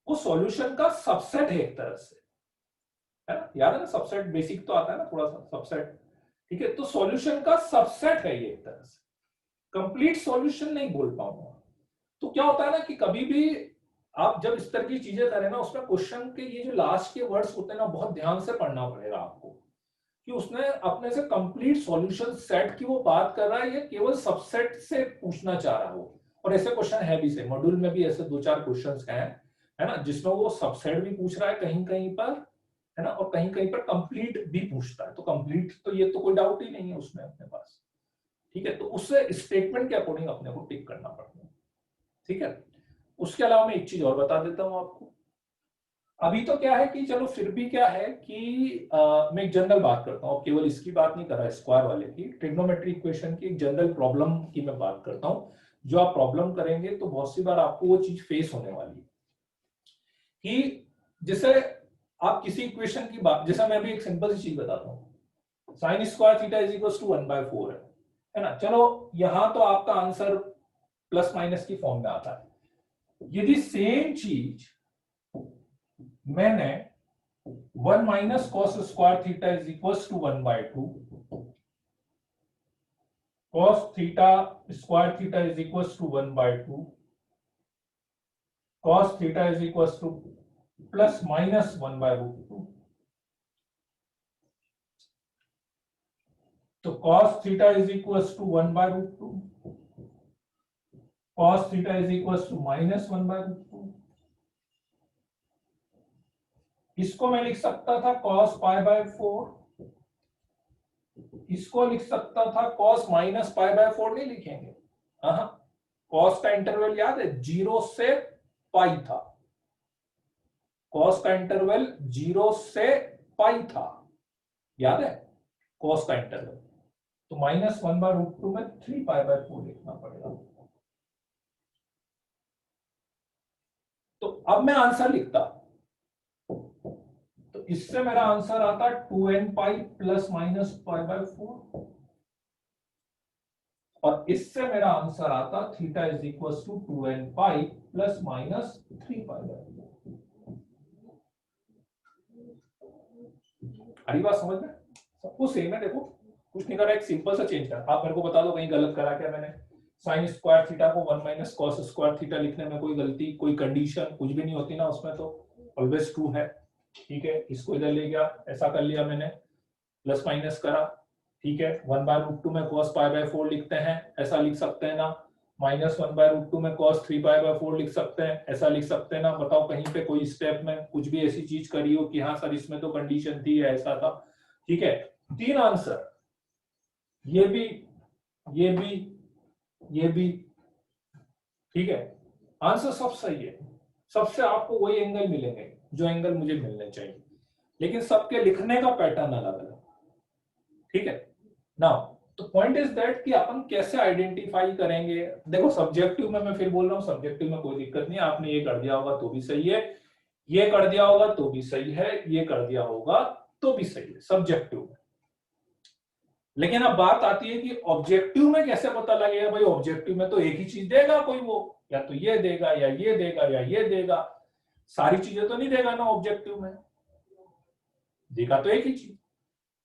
वो सॉल्यूशन का सबसेट है एक तरह से, है ना, याद है ना, सबसेट बेसिक तो आता है ना थोड़ा सा सबसेट, ठीक है। तो सॉल्यूशन का सबसेट है ये एक तरह से, कंप्लीट सॉल्यूशन नहीं बोल पाऊंगा। तो क्या होता है ना कि कभी भी आप जब इस तरह की चीजें करें ना, उसमें क्वेश्चन के ये जो लास्ट के वर्ड्स होते हैं ना, बहुत ध्यान से पढ़ना पड़ेगा आपको, कि उसने अपने से कंप्लीट सॉल्यूशन सेट की वो बात कर रहा है या केवल सबसेट से पूछना चाह रहा हो। और ऐसे क्वेश्चन है भी, से मॉड्यूल में भी ऐसे 2-4 क्वेश्चंस हैं, है ना, जिसमें वो सबसेट भी पूछ रहा है कहीं कहीं पर, है ना, और कहीं कहीं पर कंप्लीट भी पूछता है। तो कंप्लीट तो ये तो कोई डाउट ही नहीं है उसमें अपने पास, ठीक है। तो उससे स्टेटमेंट के अकॉर्डिंग अपने को टिक करना पड़ता है, ठीक है। उसके अलावा मैं एक चीज और बता देता हूं आपको। अभी तो क्या है कि चलो फिर भी क्या है कि मैं एक जनरल बात करता हूँ, केवल इसकी बात नहीं कर रहा, स्क्वायर वाले की, ट्रिग्नोमेट्री इक्वेशन की एक जनरल प्रॉब्लम की मैं बात करता हूँ। जो आप प्रॉब्लम करेंगे तो बहुत सी बार आपको वो चीज फेस होने वाली है कि जैसे आप किसी इक्वेशन की बात, जैसे मैं अभी एक सिंपल सी चीज बताता हूँ, sine square theta is equal to 1/4 है ना। चलो यहां तो आपका आंसर प्लस माइनस की फॉर्म में आता है। यदि सेम चीज मैंने 1 minus cos square theta is equal to 1/2, cos theta square theta is equal to 1/2, cos theta is equal to plus minus 1/√2, तो cos theta is equal to 1/√2, cos theta is equal to minus 1/√2। इसको मैं लिख सकता था cos π/4, इसको लिख सकता था cos माइनस π/4, नहीं लिखेंगे, हाँ, cos का इंटरवल याद है 0 से पाई था, cos का इंटरवल 0 से पाई था, याद है cos का इंटरवल, तो माइनस 1/√2 में 3π/4 लिखना पड़ेगा। तो अब मैं आंसर लिखता, तो इससे मेरा आंसर आता 2n पाई प्लस माइनस π/4, और इससे मेरा आंसर आता theta is equal to 2n pi plus minus 3π/4। अरे बात समझ में, सब कुछ सेम है, देखो कुछ नहीं करा, एक सिंपल सा चेंज करा। आप मेरे को बता दो कहीं गलत करा क्या मैंने। साइन स्क्वायर थीटा को 1 माइनस कॉस स्क्वायर थीटा लिखने में कोई गलती, कोई कंडीशन कुछ भी नहीं होती ना उसमें, तो ऑलवेज ट्रू है, ठीक है। इसको इधर ले गया, ऐसा कर लिया मैंने, प्लस माइनस करा, ठीक है। 1/√2 में cos π/4 लिखते हैं, ऐसा लिख सकते हैं ना। माइनस 1/√2 में cos 3π/4 लिख सकते हैं, ऐसा लिख सकते हैं ना। बताओ कहीं पे कोई स्टेप में कुछ भी ऐसी चीज करी हो कि हाँ सर इसमें तो कंडीशन थी, ऐसा था, ठीक है। 3 आंसर, ये भी, ये भी, ये भी, ठीक है। आंसर सब सही है, सबसे आपको वही एंगल मिलेंगे जो एंगल मुझे मिलने चाहिए, लेकिन सबके लिखने का पैटर्न अलग अलग, ठीक है। नाउ तो पॉइंट इज दैट कि अपन कैसे आइडेंटिफाई करेंगे। देखो सब्जेक्टिव में मैं फिर बोल रहा हूं, सब्जेक्टिव में कोई दिक्कत नहीं, आपने ये कर दिया होगा तो भी सही है, ये कर दिया होगा तो भी सही है, ये कर दिया होगा तो भी सही है, सब्जेक्टिव में। लेकिन अब बात आती है कि ऑब्जेक्टिव में कैसे पता लगेगा। भाई ऑब्जेक्टिव में तो एक ही चीज देगा कोई, वो या तो ये देगा या ये देगा या ये देगा, सारी चीजें तो नहीं देगा ना ऑब्जेक्टिव में, देगा तो एक ही चीज।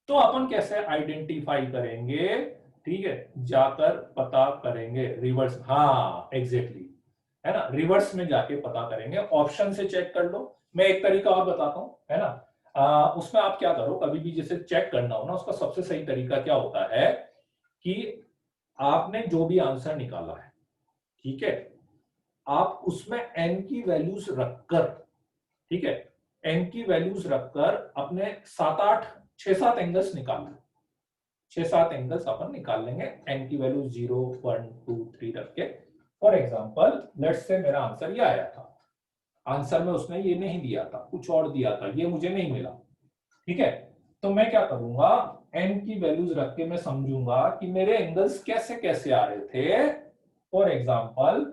तो अपन कैसे आइडेंटिफाई करेंगे, ठीक है, जाकर पता करेंगे रिवर्स, हाँ एग्जैक्टली, है ना, रिवर्स में जाके पता करेंगे, ऑप्शन से चेक कर लो। मैं एक तरीका और बताता हूं, है ना, उसमें आप क्या करो, कभी भी जैसे चेक करना हो ना, उसका सबसे सही तरीका क्या होता है कि आपने जो भी आंसर निकाला है, ठीक है, आप उसमें n की वैल्यूज रखकर, ठीक है, n की वैल्यूज रखकर अपने 6-7 एंगल्स निकाल, 6-7 एंगल्स अपन निकाल लेंगे, n की वैल्यू 0 1 2 3 रख के। फॉर एग्जांपल लेट्स से मेरा आंसर ये आया था, आंसर में उसने ये नहीं दिया था, कुछ और दिया था, ये मुझे नहीं मिला, ठीक है। तो मैं क्या करूंगा, n की वैल्यूज रख के मैं समझूंगा कि मेरे एंगल्स कैसे कैसे आ रहे थे। For example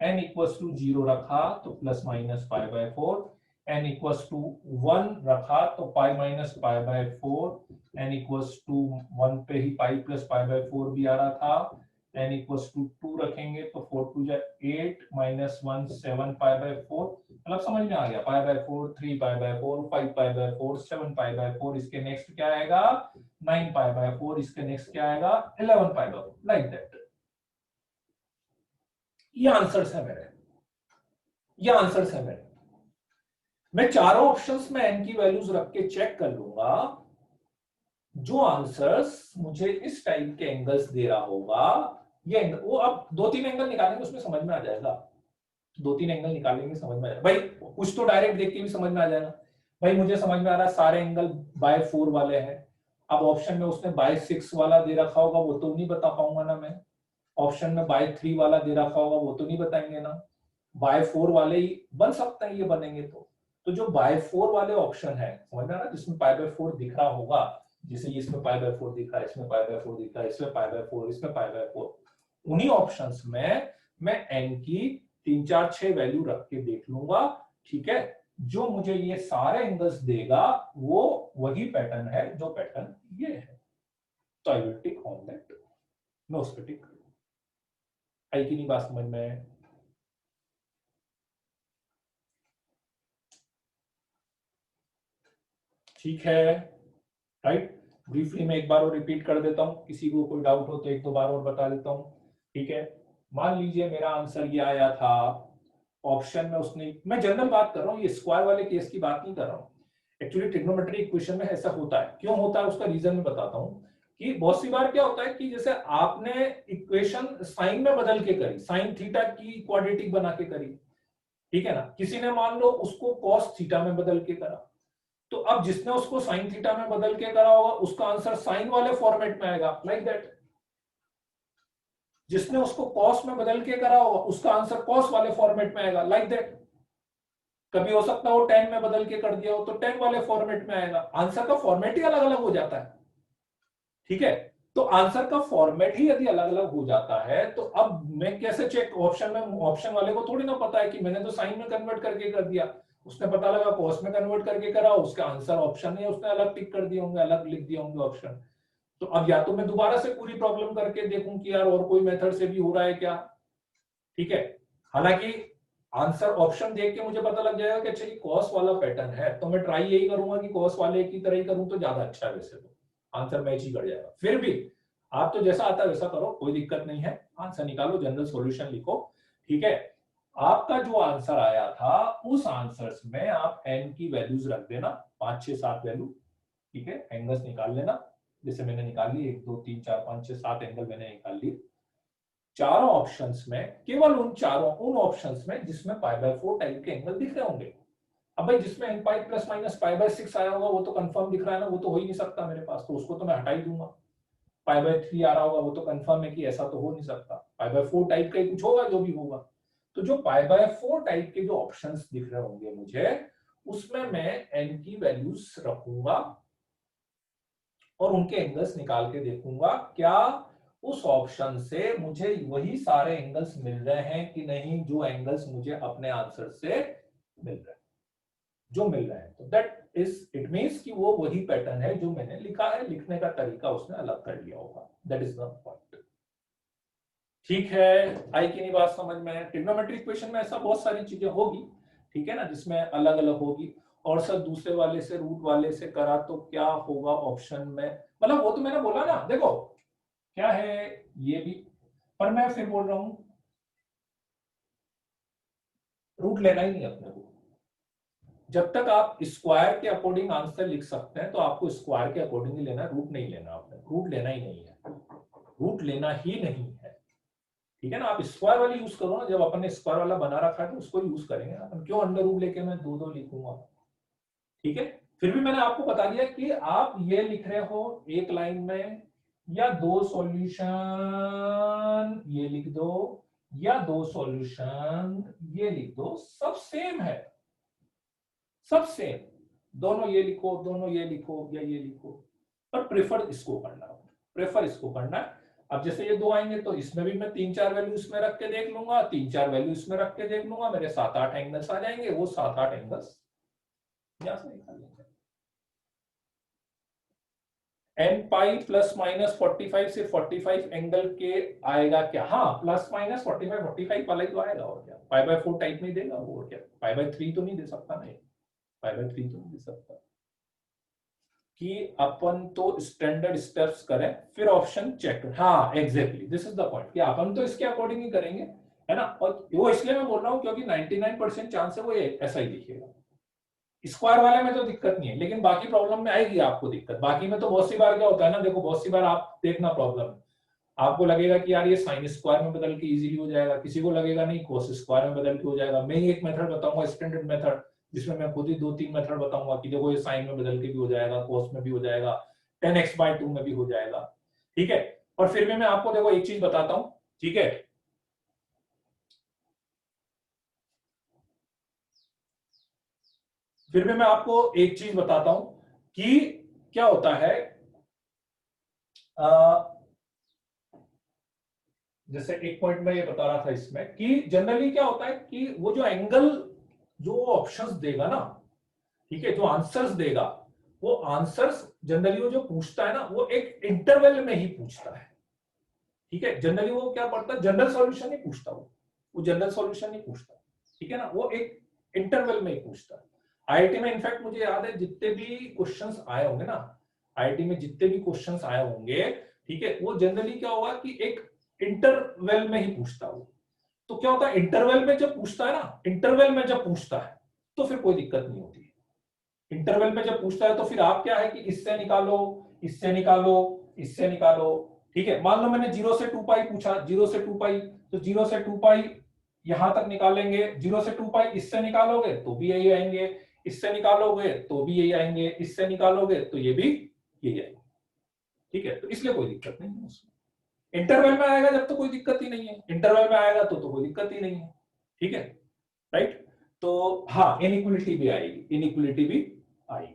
n equals to 0 रखा तो plus minus π/4, n equals to 1 रखा तो pi minus π/4, n equals to 1 पे ही पाई प्लस π/4 भी आ रहा था, n इक्वल्स टू 2 रखेंगे तो 4 2 जा 8 माइनस 1 7 π/4, मतलब समझ में आ गया, π/4 3π/4 5π/4 7π/4, इसके नेक्स्ट क्या आएगा 9π/4, इसके नेक्स्ट क्या आएगा 11π/4, लाइक दैट। ये आंसर्स है मेरे, ये आंसर्स है मेरे। मैं चारों ऑप्शंस में n की वैल्यूज रख के चेक कर लूंगा, जो आंसर्स मुझे इस टाइप के एंगल्स दे रहा होगा, ये एंगल, वो अब 2-3 एंगल निकालेंगे उसमें समझ में आ जाएगा, 2-3 एंगल निकालेंगे समझ में आ जाएगा। भाई कुछ तो डायरेक्ट देख के भी समझ में आ जाएगा, भाई मुझे समझ में आ रहा है सारे एंगल बाय 4 वाले हैं। अब ऑप्शन में उसने बाय 6 वाला दे रखा होगा, वो तो नहीं बता पाऊंगा ना मैं, ऑप्शन में बाय 3 वाला दे रखा होगा, वो तो नहीं बताएंगे ना, बाय 4 वाले ही बन सकते हैं, ये बनेंगे तो जो बाय 4 वाले ऑप्शन है, समझ में आ रहा है, जिसमें पाई बाय 4 दिख रहा होगा, जैसे इसमें पाई बाय 4 दिख रहा है, इसमें पाई बाय 4 दिख रहा है, इसमें पाई बाय 4, इसमें पाई बाय 4, उन्हीं ऑप्शंस में मैं n की 3 4 6 वैल्यू रख के देख लूंगा, ठीक है, जो मुझे ये सारे एंगल्स देगा वो वही पैटर्न है जो पैटर्न ये है। तो I will tick on that, no static. आई की नहीं बात समझ में? ठीक है, राइट। ब्रीफली मैं एक बार और रिपीट कर देता हूं, किसी को कोई डाउट हो तो एक दो बार और बता देता हूं, ठीक है। मान लीजिए मेरा आंसर ये आया था, ऑप्शन में उसने, मैं जनरल बात कर रहा हूं, ये स्क्वायर वाले केस की बात नहीं कर रहा हूं। एक्चुअली ट्रिग्नोमेट्री इक्वेशन में ऐसा होता है, क्यों होता है उसका रीजन मैं बताता हूं, कि बहुत सी बार क्या होता है कि जैसे आपने इक्वेशन साइन में बदल के करी, साइन थीटा की क्वाड्रेटिक बना के करी, ठीक है ना, किसी ने मान लो उसको कॉस थीटा में बदल के करा, तो अब जिसने उसको साइन थीटा में बदल के करा होगा उसका आंसर साइन वाले फॉर्मेट में आएगा, लाइक दैट। जिसने उसको कॉस में बदल के करा होगा उसका आंसर कॉस वाले फॉर्मेट में आएगा, लाइक दैट। कभी हो सकता है वो 10 में बदल के कर दिया हो तो 10 वाले फॉर्मेट में आएगा, आंसर का फॉर्मेट ही अलग अलग हो जाता है, ठीक है। तो आंसर का फॉर्मेट ही यदि अलग अलग हो जाता है तो अब मैं कैसे चेक, ऑप्शन में, ऑप्शन वाले को थोड़ी ना पता है कि मैंने तो साइन में कन्वर्ट करके कर दिया, उसने पता लगा कॉस में कन्वर्ट करके करा, उसका आंसर ऑप्शन है, उसने अलग टिक कर दिए होंगे, अलग लिख दिए होंगे ऑप्शन। तो अब या तो मैं दोबारा से पूरी प्रॉब्लम करके देखूं कि यार और कोई मेथड से भी हो रहा है क्या, ठीक है। हालांकि आंसर ऑप्शन देख के मुझे पता लग जाएगा कि अच्छा ये कॉस वाला पैटर्न है, तो मैं ट्राई यही करूंगा कि कॉस वाले की तरह ही करूं तो ज्यादा अच्छा है, वैसे तो आंसर मैच ही कर जाएगा। फिर भी आप तो जैसा आता है वैसा करो, कोई दिक्कत नहीं है, आंसर निकालो, जनरल सॉल्यूशन लिखो, ठीक है। आपका जो आंसर आया था उस आंसर्स में आप एन की वैल्यूज रख देना, 5 6 7 वैल्यू, ठीक है, एंगल्स निकाल लेना, जैसे मैंने निकाल ली 1 2 3 4 5 6 7 एंगल मैंने निकाल लिए चारों ऑप्शंस में, केवल उन ऑप्शंस में जिसमें पाई बाय 4 टाइप के एंगल दिख रहे होंगे। अब भाई जिसमें n pi plus minus pi bye 6 आया होगा वो तो कंफर्म दिख रहा है ना, वो तो हो ही नहीं सकता मेरे पास, तो उसको तो मैं हटा ही दूंगा। पाई बाय 3 आ रहा होगा वो तो कंफर्म है कि ऐसा तो हो नहीं सकता, पाई बाय 4 टाइप का ही कुछ होगा जो भी होगा। तो जो पाई बाय 4 टाइप के जो ऑप्शंस दिख रहे होंगे मुझे, उसमें मैं n की वैल्यूज रखूंगा और उनके एंगल्स निकाल के देखूंगा क्या उस ऑप्शन से मुझे वही सारे एंगल्स मिल रहे हैं कि नहीं जो एंगल्स मुझे अपने आंसर से मिल रहे हैं। जो मिल रहे हैं तो दैट इज इट मींस कि वो वही पैटर्न है जो मैंने लिखा है, लिखने का तरीका उसने अलग कर लिया होगा, दैट इज द पॉइंट। ठीक है, आई की नहीं बात समझ में? ट्रिग्नोमेट्री इक्वेशन में ऐसा बहुत सारी चीजें होगी, ठीक है ना, जिसमें अलग अलग होगी, और सर दूसरे वाले से, रूट वाले से करा तो क्या होगा ऑप्शन में, मतलब वो तो मैंने बोला ना, देखो क्या है ये भी, पर मैं फिर बोल रहा हूं रूट लेना ही नहीं अपने को, जब तक आप स्क्वायर के अकॉर्डिंग आंसर लिख सकते हैं तो आपको स्क्वायर के अकॉर्डिंग ही लेना, रूट नहीं लेना, आपने रूट लेना ही नहीं है, रूट लेना ही नहीं है, ठीक है ना। आप स्क्वायर वाली यूज करो ना, जब अपन ने स्क्वायर वाला बना रखा है तो उसको यूज करेंगे ना, अपन क्यों अंडर रूट लेके मैं दो दो लिखूंगा, ठीक है। फिर भी मैंने आपको बता दिया कि आप ये लिख रहे हो एक लाइन में, या दो सॉल्यूशन ये लिख दो, या दो सॉल्यूशन ये लिख दो, सब सेम है, सब सेम, दोनों ये लिखो, दोनों ये लिखो, या ये लिखो, पर प्रेफर इसको करना, प्रेफर इसको करना है। अब जैसे ये दो आएंगे तो इसमें भी मैं 3 4 वैल्यू इसमें रख के देख लूंगा, 3 4 वैल्यू इसमें रख के देख लूंगा, मेरे 7 8 एंगल्स आ जाएंगे, वो 7 8 एंगल्स यहां से निकाल लेंगे। एन पाई प्लस माइनस 45 से 45 एंगल के आएगा क्या, हाँ प्लस माइनस 45 45 वाला ही तो आएगा, और क्या पाई बाय 4 टाइप में ही देगा वो, और क्या पाई बाय 3 तो नहीं दे सकता, नहीं पाई बाय 3 तो नहीं दे सकता। कि अपन तो स्टैंडर्ड स्टेप्स करें फिर ऑप्शन चेक करें, हाँ exactly this is the point, कि अपन तो इसके अकॉर्डिंग ही करेंगे, है ना। और वो इसलिए मैं बोल रहा हूं क्योंकि 99% चांस है वो ऐसा ही दिखेगा, स्क्वायर वाले में तो दिक्कत नहीं है, लेकिन बाकी प्रॉब्लम में आएगी आपको दिक्कत। बाकी में तो बहुत सी बार क्या होता है ना, देखो बहुत सी बार आप देखना प्रॉब्लम, आपको लगेगा कि यार ये साइन स्क्वायर में बदल के इजीली हो जाएगा, किसी को लगेगा नहीं कोस स्क्वायर में बदल के हो जाएगा। मैं ही एक मेथड बताऊंगा स्टैंडर्ड मेथड, जिसमें मैं खुद ही 2 3 मेथड बताऊंगा कि देखो ये साइन में बदल के भी हो जाएगा, कोस में भी हो जाएगा, 10x/2 में भी हो जाएगा, ठीक है। और फिर भी मैं आपको देखो एक चीज बताता हूं, ठीक है, फिर भी मैं आपको एक चीज बताता हूं कि क्या होता है, जैसे एक पॉइंट में ये बता रहा था इसमें कि जनरली क्या होता है कि वो जो एंगल जो ऑप्शंस देगा ना, ठीक है, जो आंसर्स देगा, वो आंसर्स जनरली वो जो पूछता है ना वो एक इंटरवल में ही पूछता है। ठीक है, जनरली वो क्या पढ़ता है, जनरल सॉल्यूशन नहीं पूछता, वो जनरल सॉल्यूशन नहीं पूछता, ठीक है ना, वो एक इंटरवल में ही पूछता है। आईआईटी में इनफैक्ट मुझे याद है जितने भी क्वेश्चंस आए होंगे ना, आईआईटी में जितने भी क्वेश्चंस आए होंगे, ठीक है, वो जनरली क्या होगा कि एक इंटरवल में ही पूछता हो। तो क्या होता है, इंटरवल में जब पूछता है ना, इंटरवल में जब पूछता है तो फिर कोई दिक्कत नहीं होती। इंटरवल में जब पूछता है तो फिर आप क्या है कि इससे निकालो, इससे निकालो, इससे निकालो, ठीक है। मान लो मैंने 0 से 2 पाई पूछा, 0 से 2 पाई, तो 0 से 2 पाई यहां तक निकालेंगे, 0 से 2 पाई इससे निकालोगे तो भी यही आएंगे, इससे निकालोगे तो भी यही आएंगे, इससे निकालोगे तो ये भी यही आएंगे, ठीक है। तो इसलिए कोई दिक्कत नहीं है उसमें। इंटरवल में आएगा जब तो कोई दिक्कत ही नहीं है, इंटरवल में आएगा तो कोई दिक्कत ही नहीं है, ठीक है, राइट। तो हाँ, इनइक्वलिटी भी आएगी, इनइक्वलिटी भी आएगी,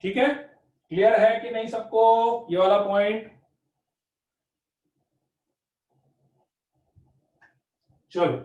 ठीक है। क्लियर है कि नहीं सबको ये वाला पॉइंट? चलो,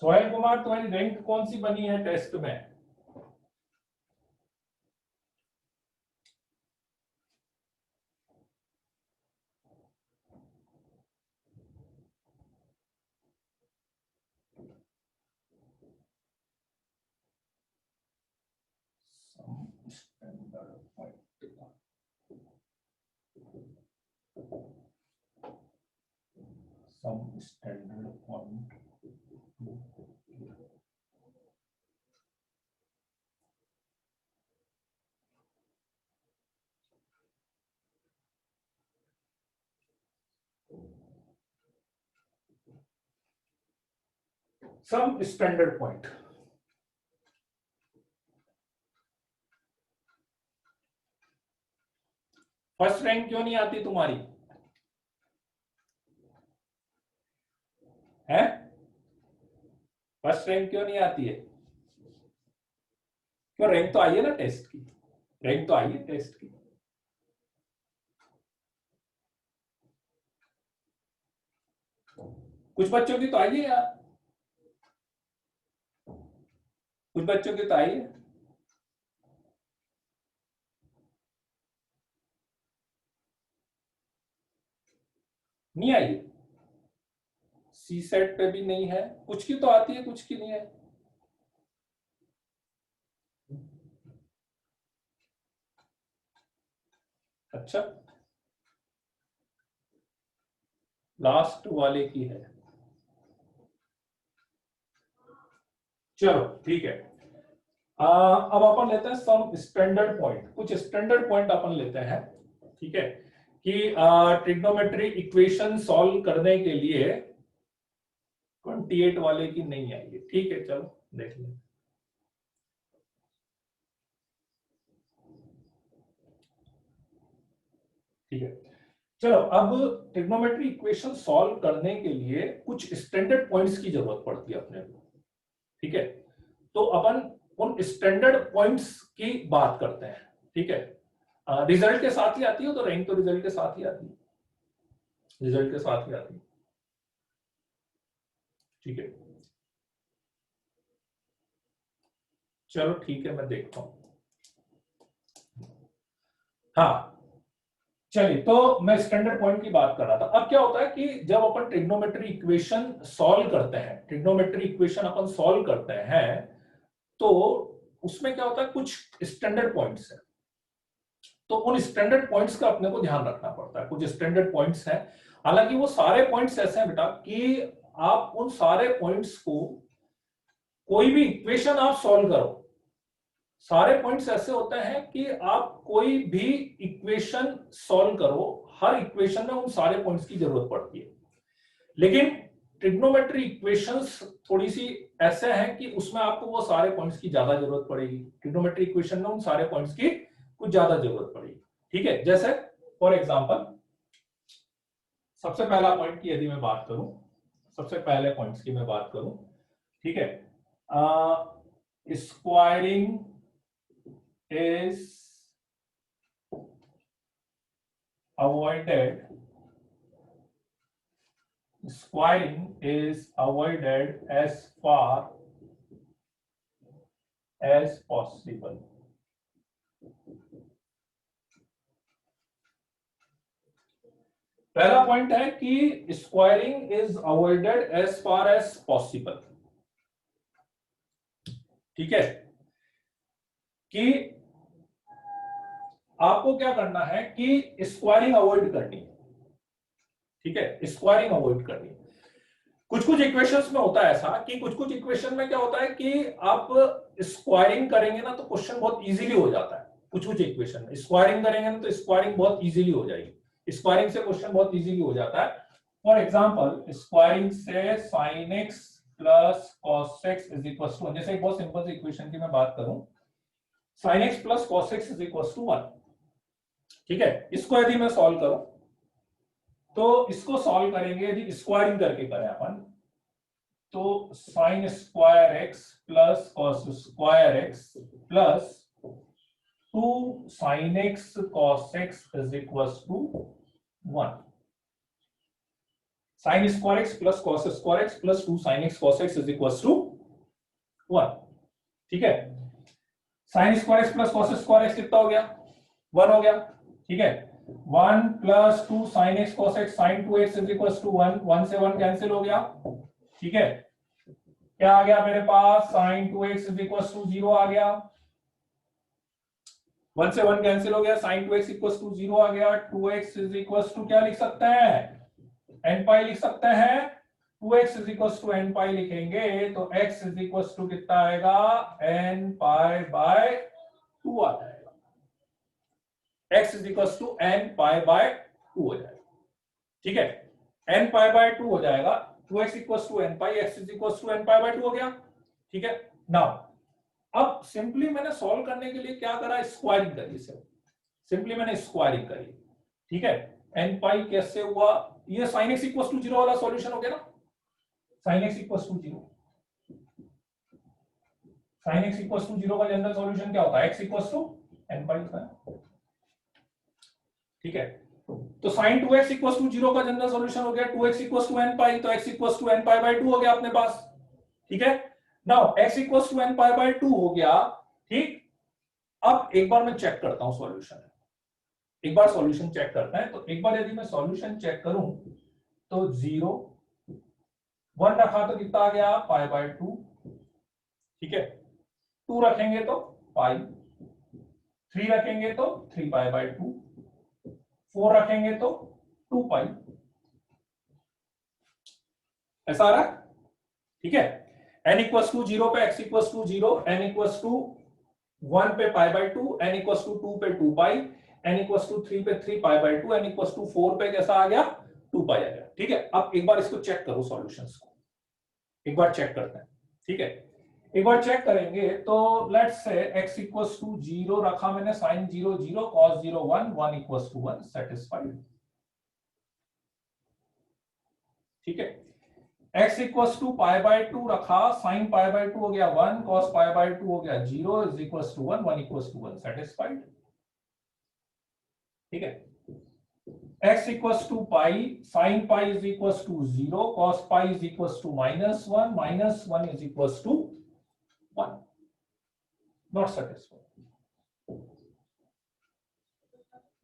सोहेल कुमार तुम्हारी रैंक कौन सी बनी है टेस्ट में? Some standard point, some standard point. First rank क्यों नहीं आती तुम्हारी है? फर्स्ट रैंक क्यों नहीं आती है? क्यों, रैंक तो आई है ना टेस्ट की, रैंक तो आई है टेस्ट की। कुछ बच्चों की तो आई है यार, कुछ बच्चों की तो आई है। नहीं आई है, सी सेट पे भी नहीं है, कुछ की तो आती है, कुछ की नहीं है। अच्छा, लास्ट वाले की है। चलो ठीक है। अब अपन लेते हैं सम स्टैंडर्ड पॉइंट, कुछ स्टैंडर्ड पॉइंट अपन लेते हैं, ठीक है, कि ट्रिग्नोमेट्री इक्वेशन सॉल्व करने के लिए 28 वाले की नहीं आएगी, ठीक है, चलो देख लें। ठीक है, चलो अब ट्रिग्नोमेट्री इक्वेशन सॉल्व करने के लिए कुछ स्टैंडर्ड पॉइंट्स की जरूरत पड़ती है अपने को, ठीक है। तो अपन उन स्टैंडर्ड पॉइंट्स की बात करते हैं, ठीक है। रिजल्ट के साथ ही आती है, तो रैंक तो रिजल्ट के साथ ही आती है, रिजल्ट के साथ ही आती है, ठीक है। चलो ठीक है, मैं देखता हूं। हाँ, चलिए, तो मैं स्टैंडर्ड पॉइंट की बात कर रहा था। अब क्या होता है कि जब अपन ट्रिग्नोमेट्री इक्वेशन सॉल्व करते हैं, ट्रिग्नोमेट्री इक्वेशन अपन सॉल्व करते हैं, तो उसमें क्या होता है, कुछ स्टैंडर्ड पॉइंट्स है, तो उन स्टैंडर्ड पॉइंट्स का अपने को ध्यान रखना पड़ता है। कुछ स्टैंडर्ड पॉइंट्स हैं, हालांकि वो सारे पॉइंट्स ऐसे हैं बेटा कि आप उन सारे पॉइंट्स को, कोई भी इक्वेशन आप सॉल्व करो, सारे पॉइंट्स ऐसे होते हैं कि आप कोई भी इक्वेशन सॉल्व करो, हर इक्वेशन में उन सारे पॉइंट्स की जरूरत पड़ती है। लेकिन ट्रिग्नोमेट्री इक्वेशंस थोड़ी सी ऐसे हैं कि उसमें आपको वो सारे पॉइंट्स की ज्यादा जरूरत पड़ेगी। ट्रिग्नोमेट्री इक्वेशन में उन सारे पॉइंट्स की कुछ ज्यादा जरूरत पड़ेगी। ठीक है, जैसे फॉर एग्जांपल सबसे पहला पॉइंट की यदि मैं बात करूं, सबसे पहले पॉइंट्स की मैं बात करूं, ठीक है, squaring is avoided, squaring is avoided as far as possible. पहला पॉइंट है कि squaring is avoided as far as possible. ठीक है, कि आपको क्या करना है कि स्क्वायरिंग अवॉइड करनी है। ठीक है, स्क्वायरिंग अवॉइड करनी है। कुछ कुछ इक्वेशंस में होता है ऐसा कि कुछ कुछ इक्वेशन में क्या होता है कि आप स्क्वायरिंग करेंगे ना तो क्वेश्चन बहुत इजीली हो जाता है। कुछ कुछ इक्वेशन में स्क्वायरिंग करेंगे ना तो स्क्वायरिंग बहुत इजीली हो जाएगी, स्क्वायरिंग से क्वेश्चन बहुत इजीली हो जाता है। फॉर एग्जांपल स्क्वायरिंग से sin x plus cos x is equal to, जैसे एक बहुत सिंपल सी इक्वेशन की मैं बात करूं, sin x plus cos x is equal to 1। ठीक है, इसको यदि मैं सॉल्व करूं तो इसको सॉल्व करेंगे यदि स्क्वायरिंग करके करें अपन, तो sine square x plus cos square x plus 2 sine x cos x is equal to 1। Sine square x plus cos square x plus 2 sine x cos x is equal to 1। ठीक है, sine square x plus cos square x कितना हो गया, 1 हो गया। ठीक है, 1 plus 2 sine x cos x sine 2x is equal to 1, 1 से 1 कैंसिल हो गया। ठीक है, क्या आ गया मेरे पास, sin 2x is equal to 0 आ गया, 1 से 1 कैंसिल हो गया, sin 2x इक्वल टू 0 आ गया। 2x इज इक्वल टू क्या लिख सकते हैं, n पाई लिख सकते हैं। 2x is equal to n pi लिखेंगे तो x इज इक्वल टू कितना आएगा, n पाई बाय 2 आ जाएगा। x is equal to n pi by 2 हो जाएगा। ठीक है, n पाई बाय 2 हो जाएगा, 2x equal to n pi, x is equal to n pi by 2 हो गया। ठीक है, नाउ अब सिंपली मैंने सॉल्व करने के लिए क्या करा, स्क्वायरिंग करी इसे, सिंपली मैंने स्क्वायरिंग करी। ठीक है, n पाई कैसे हुआ, ये sin x इक्वल टू 0 वाला सॉल्यूशन हो गया ना, sin x equal to 0, sin x equal to 0 का जनरल सॉल्यूशन क्या होता है, x equal to n pi होता है। ठीक है, तो sin 2x इक्वल टू 0 का जनरल सॉल्यूशन हो गया 2x equal to n pi, तो x equal to n pi by 2 हो गया अपने पास। ठीक है, now x equal to n pi by 2 हो गया। ठीक, अब एक बार मैं चेक करता हूं सॉल्यूशन, एक बार सॉल्यूशन चेक करते हैं। तो एक बार यदि मैं सॉल्यूशन चेक करूं तो 0 1 रखा तो कितना आ गया, पाई बाय 2। ठीक है, 2 रखेंगे तो पाई, 3 रखेंगे तो 3 पाई बाय 2, 4 रखेंगे तो 2 पाई, ऐसा आ रहा है। ठीक है, n इक्वल टू 0 पे x equal to 0, n equal to 1 पे pi by 2, n equal to 2 पे 2 पाई, n इक्वल टू 3 पे 3 pi by 2, n equal to 4 पे कैसा आ गया, 2 पाई आ गया। ठीक है, अब एक बार इसको चेक करो, सॉल्यूशंस को एक बार चेक करते हैं। ठीक है, एक बार चेक करेंगे तो let's say x equal to 0 रखा मैंने, sin 0 0, cos 0 1, 1 equal to 1, satisfied. ठीक है, x equal to pi by 2 रखा, साइन पाई बाय 2 हो गया 1, cos पाई बाय 2 हो गया 0, is equal to 1, 1 equal to 1, satisfied. ठीक है, x equal to pi, sine pi is equal to 0, cos pi is equal to -1, -1 is equal to 1, not satisfied.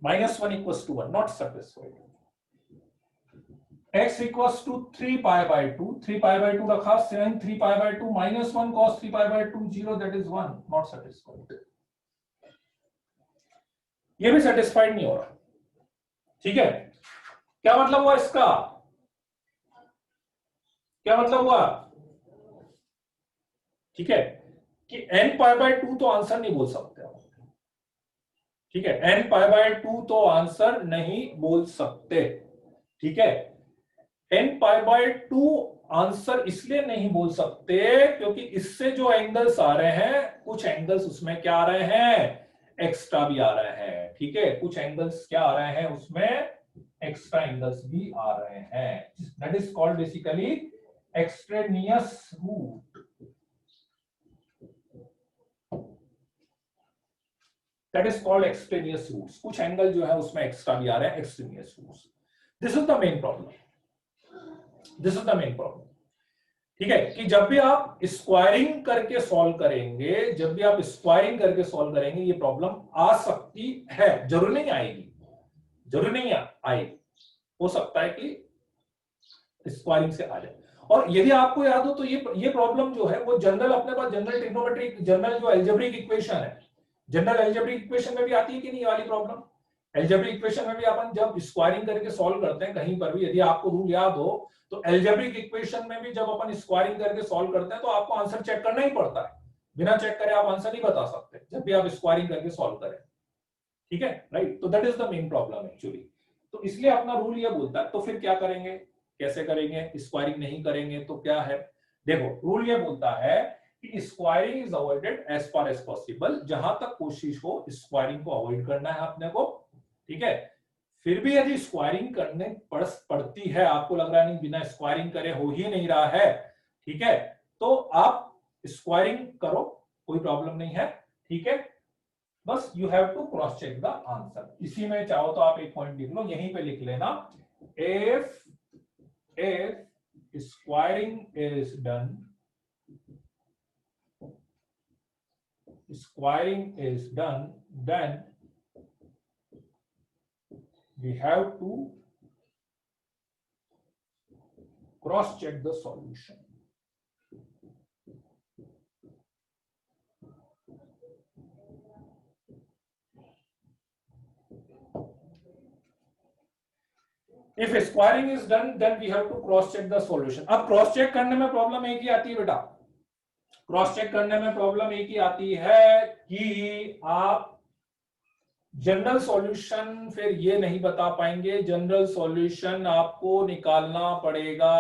-1 equals to 1, not satisfied. x equals to 3 pi by 2, 3 pi by 2 रखा, sin 3 pi by 2 -1 cos 3 pi by 2 0, that is 1, not satisfied. ये भी satisfied नहीं हो रहा, ठीक है। क्या मतलब हुआ इसका, क्या मतलब हुआ, ठीक है, कि n पाई बाय 2 तो आंसर नहीं बोल सकते, ठीक है, n पाई बाय 2 तो आंसर नहीं बोल सकते, ठीक है। n पाई बाय 2 आंसर इसलिए नहीं बोल सकते क्योंकि इससे जो एंगल्स आ रहे हैं, कुछ एंगल्स उसमें क्या आ रहे हैं, एक्स्ट्रा भी आ रहे हैं, ठीक है, कुछ एंगल्स क्या आ रहे हैं उसमें, एक्स्ट्रा एंगल्स भी आ रहे हैं, that is called basically extraneous root, that is called extraneous roots, कुछ एंगल जो है उसमें एक्स्ट्रा भी आ रहे हैं, extraneous roots. This is the main problem, this is the main problem, ठीक है, कि जब भी आप स्क्वायरिंग करके सॉल्व करेंगे, जब भी आप स्क्वायरिंग करके सॉल्व करेंगे, ये प्रॉब्लम आ सकती है, जरूर नहीं आएगी, जरूर नहीं आएगी, हो सकता है कि स्क्वायरिंग से आ जाए। और यदि आपको याद हो तो ये प्रॉब्लम जो है वो जनरल, अपने पास जनरल ट्रिग्नोमेट्रिक, जनरल जो अलजेब्रिक इक्वेशन है, जनरल अलजेब्रिक इक्वेशन में भी आती है कि नहीं वाली प्रॉब्लम। अलजेब्रिक इक्वेशन में भी अपन जब स्क्वायरिंग करके सॉल्व करते हैं कहीं पर भी, यदि आपको रूल याद हो तो अलजेब्रिक इक्वेशन में भी जब अपन स्क्वायरिंग करके सॉल्व करते हैं तो आपको आंसर चेक करना ही पड़ता है, बिना चेक करे आप आंसर नहीं बता सकते जब भी आप स्क्वायरिंग करके सॉल्व करें, ठीक है, राइट। तो that is the main problem actually, तो इसलिए अपना रूल ये बोलता है। तो फिर क्या करेंगे, कैसे करेंगे, स्क्वायरिंग नहीं करेंगे तो क्या है, देखो रूल ये बोलता है कि squaring is avoided as far as possible, जहां तक कोशिश हो स्क्वायरिंग को अवॉइड करना है अपने को, ठीक है। फिर भी यदि स्क्वायरिंग करने पड़ती है, आपको लग रहा है नहीं बिना स्क्वायरिंग करे हो ही नहीं रहा है, ठीक है, तो आप स्क्वायरिंग करो, कोई प्रॉब्लम नहीं है, ठीक है, बस you have to cross check the answer. इसी में चाहो तो आप एक पॉइंट लिख लो, यहीं पे लिख लेना, if squaring is done, squaring is done, then we have to cross check the solution. If squaring is done, then we have to cross check the solution. अब क्रॉस चेक करने में प्रॉब्लम एक ही आती है बेटा, क्रॉस चेक करने में problem एक ही आती है कि आप जनरल सॉल्यूशन फिर ये नहीं बता पाएंगे, जनरल सॉल्यूशन आपको निकालना पड़ेगा,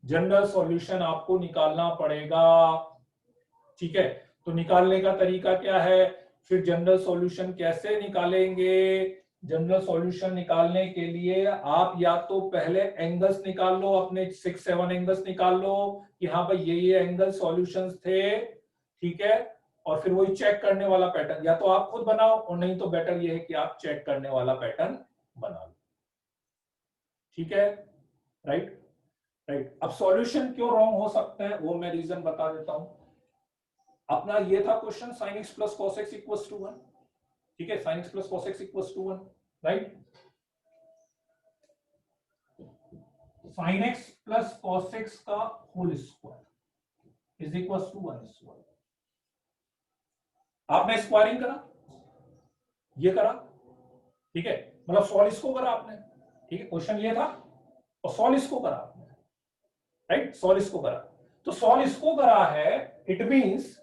जनरल सॉल्यूशन आपको निकालना पड़ेगा, ठीक है। तो निकालने का तरीका क्या है, फिर जनरल सॉल्यूशन कैसे निकालेंगे, जनरल सॉल्यूशन निकालने के लिए आप या तो पहले एंगल्स निकाल लो, अपने 6-7 एंगल्स निकाल लो कि हाँ भाई ये एंगल सॉल्यूशंस थे, ठीक है, और फिर वही चेक करने वाला पैटर्न या तो आप खुद बनाओ, और नहीं तो बेटर ये है कि आप चेक करने वाला पैटर्न बना लो, ठीक है, राइट राइट। अब सॉल्यूशन क्यों रॉन्ग हो सकते हैं वो मैं रीजन बता देता हूं। अपना ये था question sin x plus cos x equals to 1, ठीक है, sin x plus cos x equals to 1, right. sin x plus cos x का whole square is equal to 1 square. आपने स्क्वायरिंग करा, ये करा, ठीक है, मतलब सॉल्व इसको करा आपने, ठीक है, क्वेश्चन ये था और सॉल्व इसको करा आपने, राइट, सॉल्व इसको करा, तो सॉल्व इसको करा है, इट मींस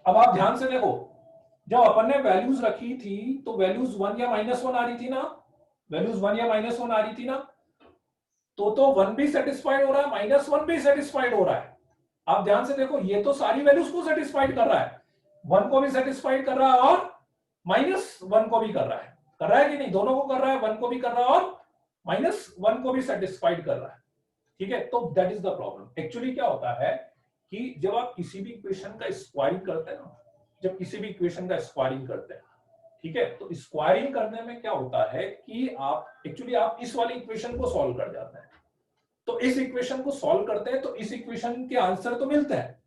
अब आप ध्यान से देखो, जब अपन ने वैल्यूज रखी थी तो वैल्यूज 1 या -1 आ रही थी ना, वैल्यूज 1 या -1 आ रही थी ना, तो 1 भी सेटिस्फाइड हो रहा है, -1 भी सेटिस्फाइड हो रहा है। आप ध्यान से देखो, ये तो सारी वैल्यूज को सेटिस्फाइड कर रहा है, 1 को भी सेटिस्फाइड कर रहा है और -1 को भी कर रहा है कि नहीं, दोनों को कर रहा है, 1 को भी कर रहा है और -1 को भी सेटिस्फाइड कर रहा है, ठीक है। तो that is the problem. Actually क्या होता है कि जब आप किसी भी इक्वेशन का स्क्वायरिंग करते हैं ना, जब किसी भी इक्वेशन का स्क्वायरिंग करते हैं, ठीक है, तो स्क्वायरिंग करने में क्या होता है कि आप एक्चुअली आप इस वाली इक्वेशन को सॉल्व कर जाते हैं, तो इस इक्वेशन को सॉल्व करते हैं तो इस इक्वेशन के आंसर तो मिलते हैं,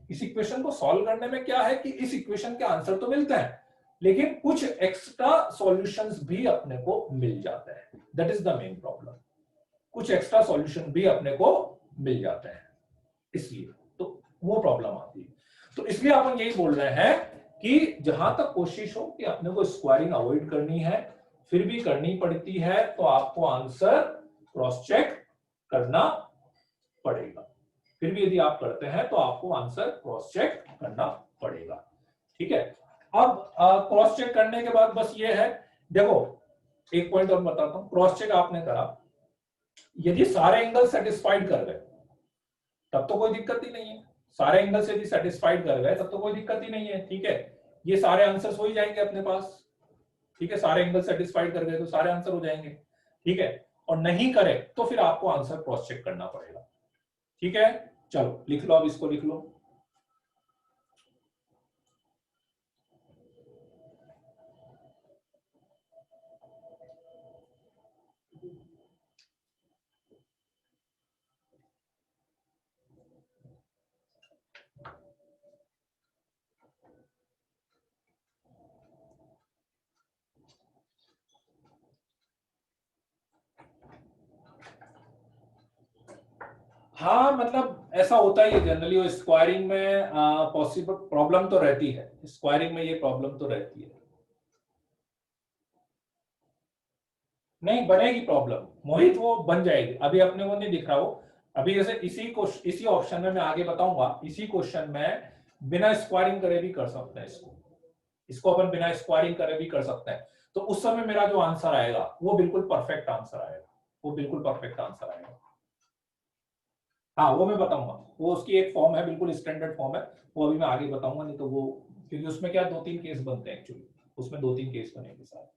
इस इक्वेशन को सॉल्व करने में क्या है कि इस इक्वेशन के आंसर तो मिलते हैं, लेकिन कुछ एक्स्ट्रा सॉल्यूशंस भी अपने को मिल जाते हैं, that is the main problem. कुछ एक्स्ट्रा सॉल्यूशन भी अपने को मिल जाते हैं, इसलिए तो वो प्रॉब्लम आती है। तो इसलिए अपन यही बोल रहे हैं कि जहां तक कोशिश हो कि अपने को स्क्वायरिंग अवॉइड करनी है, फिर भी करनी पड़ती है तो आपको आंसर क्रॉस चेक करना पड़ेगा। फिर भी यदि आप करते हैं तो आपको आंसर क्रॉस चेक करना पड़ेगा, ठीक है। अब क्रॉस चेक करने के बाद बस ये है, देखो एक पॉइंट और बताता हूं। क्रॉस चेक आपने करा, यदि सारे एंगल सेटिस्फाइड कर गए तब तो कोई दिक्कत ही नहीं है। सारे एंगल से यदि सेटिस्फाइड कर गए तब तो कोई दिक्कत ही नहीं है, ठीक है। ये सारे आंसर्स हो ही जाएंगे अपने पास, ठीक है। सारे एंगल सेटिस्फाइड कर गए तो सारे आंसर हो जाएंगे, ठीक है। और नहीं करे तो फिर आपको आंसर क्रॉस चेक करना पड़ेगा, ठीक है। चलो लिख लो, अब इसको लिख लो। हाँ मतलब ऐसा होता ही है जनरली, वो स्क्वायरिंग में पॉसिबल प्रॉब्लम तो रहती है, स्क्वायरिंग में ये प्रॉब्लम तो रहती है। नहीं बनेगी प्रॉब्लम मोहित, वो बन जाएगी, अभी अपने को नहीं दिख रहा वो। अभी जैसे इसी ऑप्शन में मैं आगे बताऊंगा, इसी क्वेश्चन में बिना स्क्वायरिंग करे भी कर सकते हैं इसको, इसको अपन बिना स्क्वायरिंग करे भी कर सकते हैं। तो उस समय मेरा जो आंसर आएगा वो बिल्कुल परफेक्ट आंसर आएगा, वो बिल्कुल परफेक्ट आंसर आएगा। हाँ वो मैं बताऊंगा, वो उसकी एक फॉर्म है, बिल्कुल स्टैंडर्ड फॉर्म है, वो अभी मैं आगे बताऊंगा। नहीं तो वो, क्योंकि उसमें क्या 2-3 केस बनते हैं एक्चुअली, उसमें 2-3 केस बनेंगे सारे।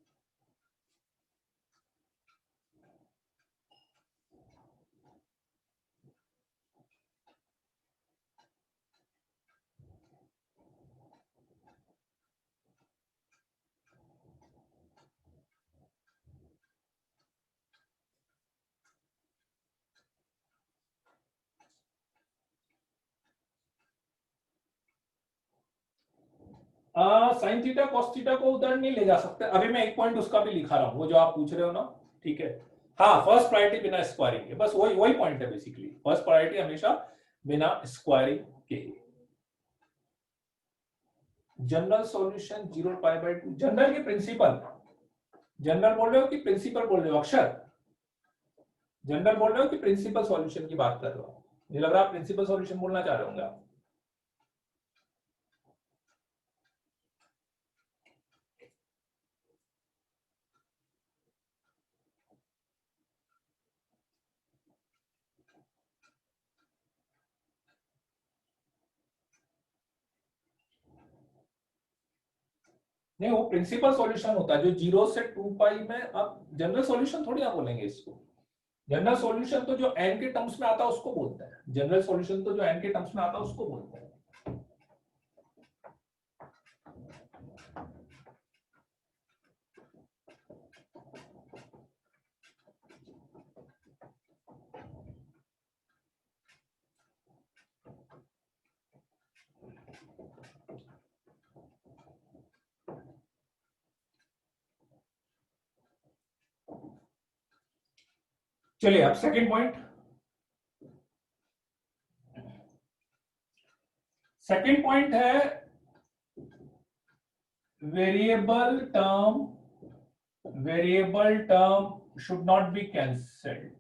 साइन थीटा कॉस थीटा को उधर नहीं ले जा सकते, अभी मैं एक पॉइंट उसका भी लिखा रहा हूं, वो जो आप पूछ रहे हो ना, ठीक है। हाँ फर्स्ट प्रायोरिटी बिना स्क्वायरिंग के, बस वही वही पॉइंट है बेसिकली, फर्स्ट प्रायोरिटी हमेशा बिना स्क्वायरिंग के। जनरल सॉल्यूशन 0π/2, जनरल की प्रिंसिपल, जनरल बोल रहे हो कि प्रिंसिपल बोल रहे हो अक्षर? जनरल बोल रहे हो कि प्रिंसिपल सॉल्यूशन की बात कर रहे हो? मुझे लग रहा है प्रिंसिपल सॉल्यूशन बोलना चाह रहे होंगे आप। नहीं वो प्रिंसिपल सॉल्यूशन होता है जो 0 से 2π में, अब जनरल सॉल्यूशन थोड़ी आप बोलेंगे इसको। जनरल सॉल्यूशन तो जो एन के टर्म्स में आता है उसको बोलते हैं, जनरल सॉल्यूशन तो जो एन के टर्म्स में आता है उसको बोलते हैं। चलिए अब सेकंड पॉइंट, सेकंड पॉइंट है variable term should not be cancelled.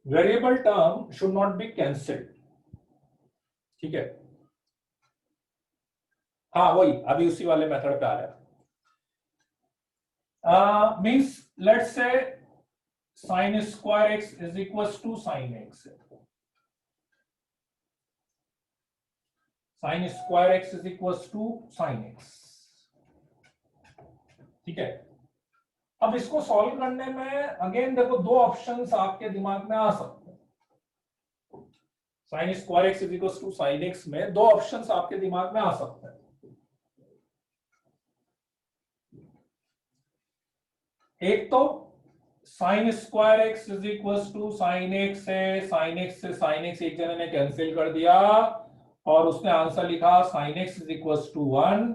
Variable term should not be cancelled, ठीक है। हाँ वही अभी उसी वाले मेथड पे आ रहा है। Means let's say sin square x is equals to sin x, sin square x is equals to sin x, ठीक है। अब इसको सॉल्व करने में अगेन देखो दो ऑप्शंस आपके दिमाग में आ सकते हैं। sin square x is equals to sin x में दो ऑप्शंस आपके दिमाग में आ सकते हैं। एक तो sine square x is equal to sine x है, साइन एक्स से साइन एक्स एक जने ने कैंसिल कर दिया और उसने आंसर लिखा sine x is equal to 1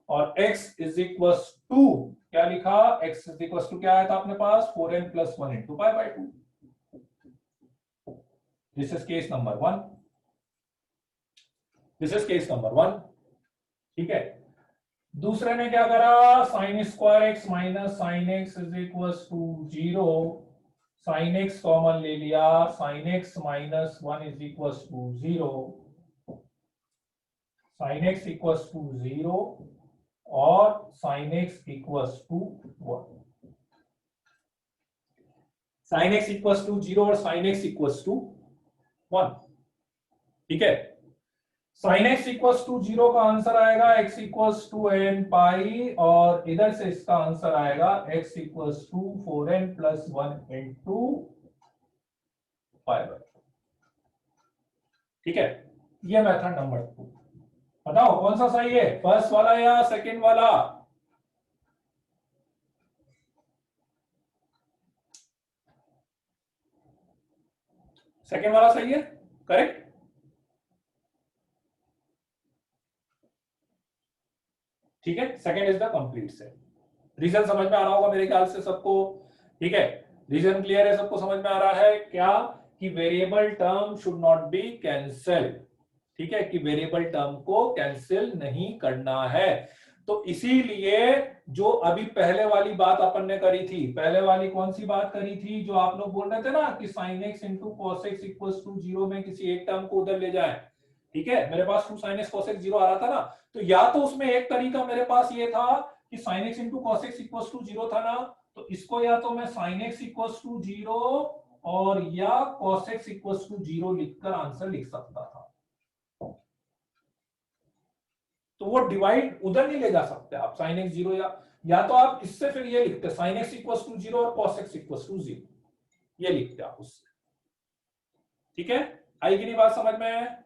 और x इज इक्वल टू क्या लिखा, x इज इक्वल टू क्या आया था अपने पास 4n plus 1 into pi by 2। This is case number 1, this is case number 1। ठीक है, दूसरे ने क्या करा, sine square x minus sine x is equal to 0, sine x common ले लिया, sine x minus 1 is equal to 0, sine x equal to 0 और sine x equal to 1, sine x equal to 0 और साइन एक्स इक्वल टू 1। ठीक है, sine x equal to 0 का answer आएगा x equal to n pi और इधर से इसका आंसर आएगा x equal to 4n plus 1 into pi by. ठीक है, ये मेथड नंबर 2। बताओ कौन सा सही है, फर्स्ट वाला या सेकंड वाला? सेकंड वाला सही है, करेक्ट। ठीक है, second is the complete set. Reason समझ में आ रहा होगा मेरे ख्याल से सबको। ठीक है, रीजन क्लियर है, सबको समझ में आ रहा है क्या कि variable term should not be cancel. ठीक है, कि वेरिएबल टर्म को कैंसिल नहीं करना है। तो इसीलिए जो अभी पहले वाली बात अपन ने करी थी, पहले वाली कौन सी बात करी थी, जो आप लोग बोल रहे थे ना कि sine x into cos x equal to 0 में किसी एक टर्म को उधर ले जाए। ठीक है, मेरे पास 2 sin x cos x 0 आ रहा था ना, तो या तो उसमें एक तरीका मेरे पास ये था कि sin x into cos x equal to 0 था ना, तो इसको या तो मैं sin x इक्वल टू 0 और या cos x इक्वल टू 0 लिखकर आंसर लिख सकता था। तो वो डिवाइड उधर नहीं ले जा सकते आप, sin x 0 या तो आप इससे फिर ये लिखते sin x इक्वल टू 0 और cos x इक्वल टू 0, ये लिखते आप उससे। ठीक है, आई कि नहीं बात समझ में?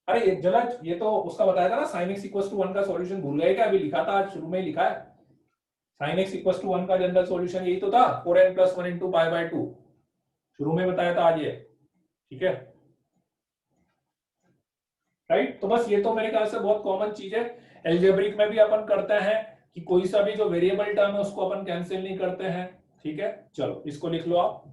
अरे ये जलज, ये तो उसका बताया था ना, sin x इक्वल टू 1 का सॉल्यूशन भूल गए क्या? अभी लिखा था, आज शुरू में ही लिखा है। sin x इक्वल टू 1 का जनरल सॉल्यूशन यही तो था, 4n plus 1 into pi by 2, शुरू में बताया था आज ये। ठीक है, राइट। तो बस ये तो मेरे ख्याल से बहुत कॉमन चीज है, एल्जेब्रिक में भी अपन करते हैं कि कोई सा भी जो वेरिएबल टर्म है उसको अपन कैंसिल नहीं करते हैं। ठीक है, चलो इसको लिख लो आप।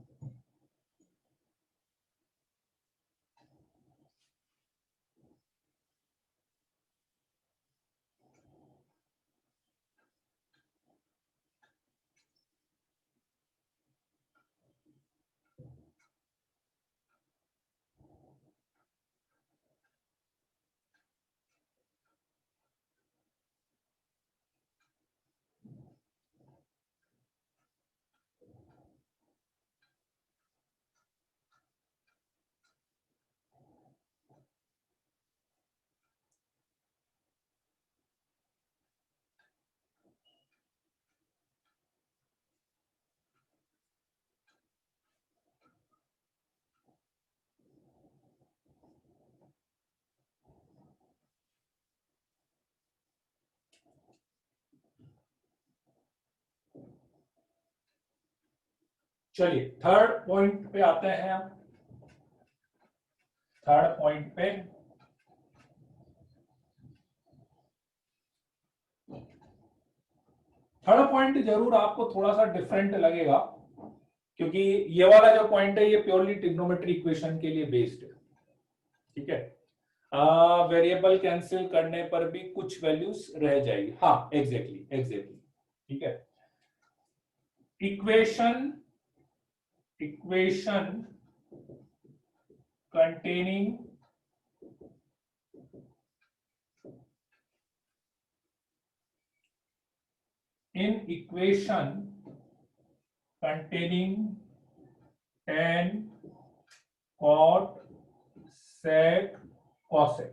चलिए थर्ड पॉइंट पे आते हैं हम। थर्ड पॉइंट पे थर्ड पॉइंट जरूर आपको थोड़ा सा डिफरेंट लगेगा, क्योंकि ये वाला जो पॉइंट है ये प्योरली ट्रिग्नोमेट्री इक्वेशन के लिए बेस्ड है। ठीक है, वेरिएबल कैंसिल करने पर भी कुछ वैल्यूज रह जाएगी। हाँ एग्जैक्टली एग्जैक्टली। ठीक है, equation containing in equation containing tan cot sec cosec,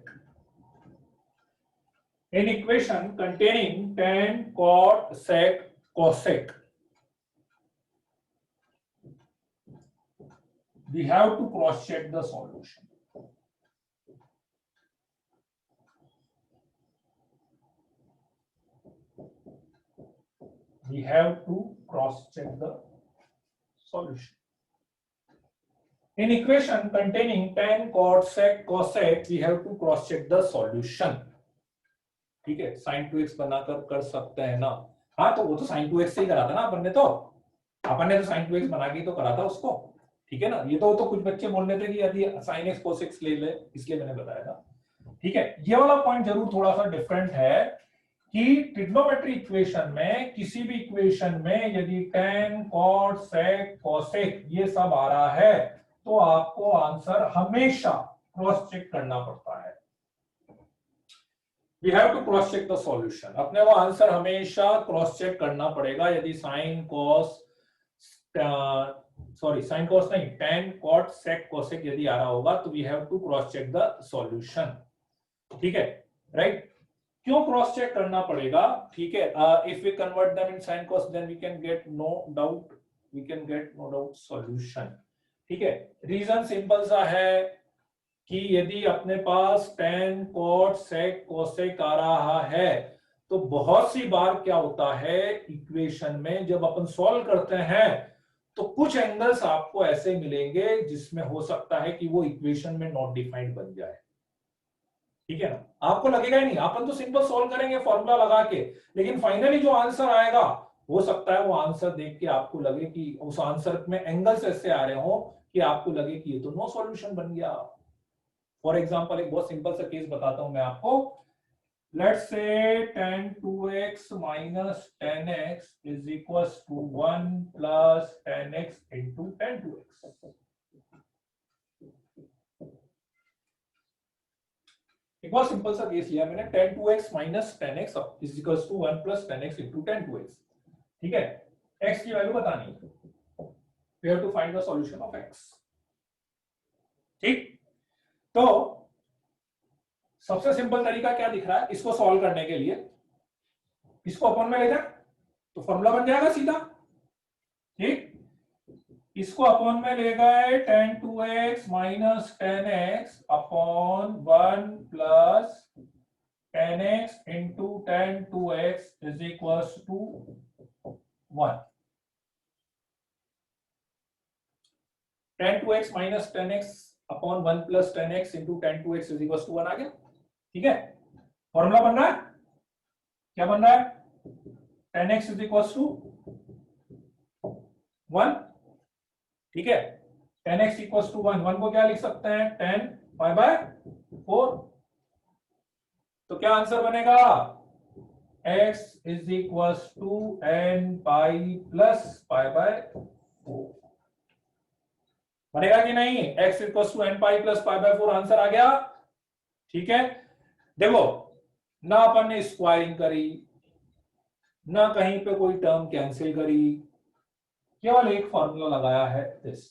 in equation containing tan cot sec cosec, we have to cross check the solution. we have to cross check the solution. In equation containing tan cot sec cosec we have to cross check the solution. ठीक है, sin 2x बनाकर कर सकते हैं ना। हाँ तो वो तो sin 2x से ही करा था ना अपन ने तो sin 2x बना के तो करा था उसको, ठीक है ना। ये तो कुछ बच्चे बोल रहे थे कि यदि sin x cos x ले ले, इसलिए मैंने बताया था। ठीक है, ये वाला पॉइंट जरूर थोड़ा सा डिफरेंट है कि ट्रिग्नोमेट्री इक्वेशन में, किसी भी इक्वेशन में यदि tan cot sec cosec ये सब आ रहा है तो आपको आंसर हमेशा क्रॉस चेक करना पड़ता है। We have to cross check the solution. अपने वो आंसर हमेशा क्रॉस चेक करना पड़ेगा। यदि sin cos sin cos नहीं, tan cot sec cosec यदि आ रहा होगा तो we have to cross check the solution. ठीक है, राइट? क्यों क्रॉस चेक करना पड़ेगा? ठीक है, if we convert them in sin cos then we can get no doubt solution. ठीक है, रीजन सिंपल सा है कि यदि अपने पास tan cot sec cosec आ रहा है तो बहुत सी बार क्या होता है इक्वेशन में जब अपन सॉल्व करते हैं तो कुछ एंगल्स आपको ऐसे मिलेंगे जिसमें हो सकता है कि वो इक्वेशन में नॉट डिफाइंड बन जाए। ठीक है ना, आपको लगेगा ही नहीं, अपन तो सिंपल सॉल्व करेंगे फॉर्मूला लगा के, लेकिन फाइनली जो आंसर आएगा हो सकता है वो आंसर देख के आपको लगे कि उस आंसर में एंगल्स ऐसे आ रहे हो कि आपको लगे कि ये तो नो सॉल्यूशन बन गया। फॉर एग्जांपल एक बहुत सिंपल सा केस बताता हूं मैं आपको। Let's say tan 2x minus tan x is equals to 1 plus tan x into tan 2x। एक बहुत सिंपल सा केस लिया मैंने, tan 2x minus tan x is equals to 1 plus tan x into tan 2x। ठीक है, x की value बतानी है, we have to find the solution of x। ठीक, तो सबसे सिंपल तरीका क्या दिख रहा है इसको सॉल्व करने के लिए, इसको अपन में ले जाए तो फॉर्मूला बन जाएगा सीधा। ठीक, इसको अपन में ले गए tan 2x minus tan x upon 1 plus tan x into tan 2x is equals to 1। tan 2x minus tan x upon 1 plus tan x into tan 2x is equals to 1 आ गया। ठीक है, फॉर्मूला बन रहा है, क्या बन रहा है, tan x is equals to 1। ठीक है, tan x equals to 1 को क्या लिख सकते हैं, tan pi by 4। तो क्या आंसर बनेगा, x is equals to n pi plus pi by 4 बनेगा कि नहीं, x equals to n pi plus pi by 4 answer आ गया। ठीक है, देखो ना अपन ने स्क्वायरिंग करी, ना कहीं पे कोई टर्म कैंसिल करी, केवल एक फॉर्मूला लगाया है, दिस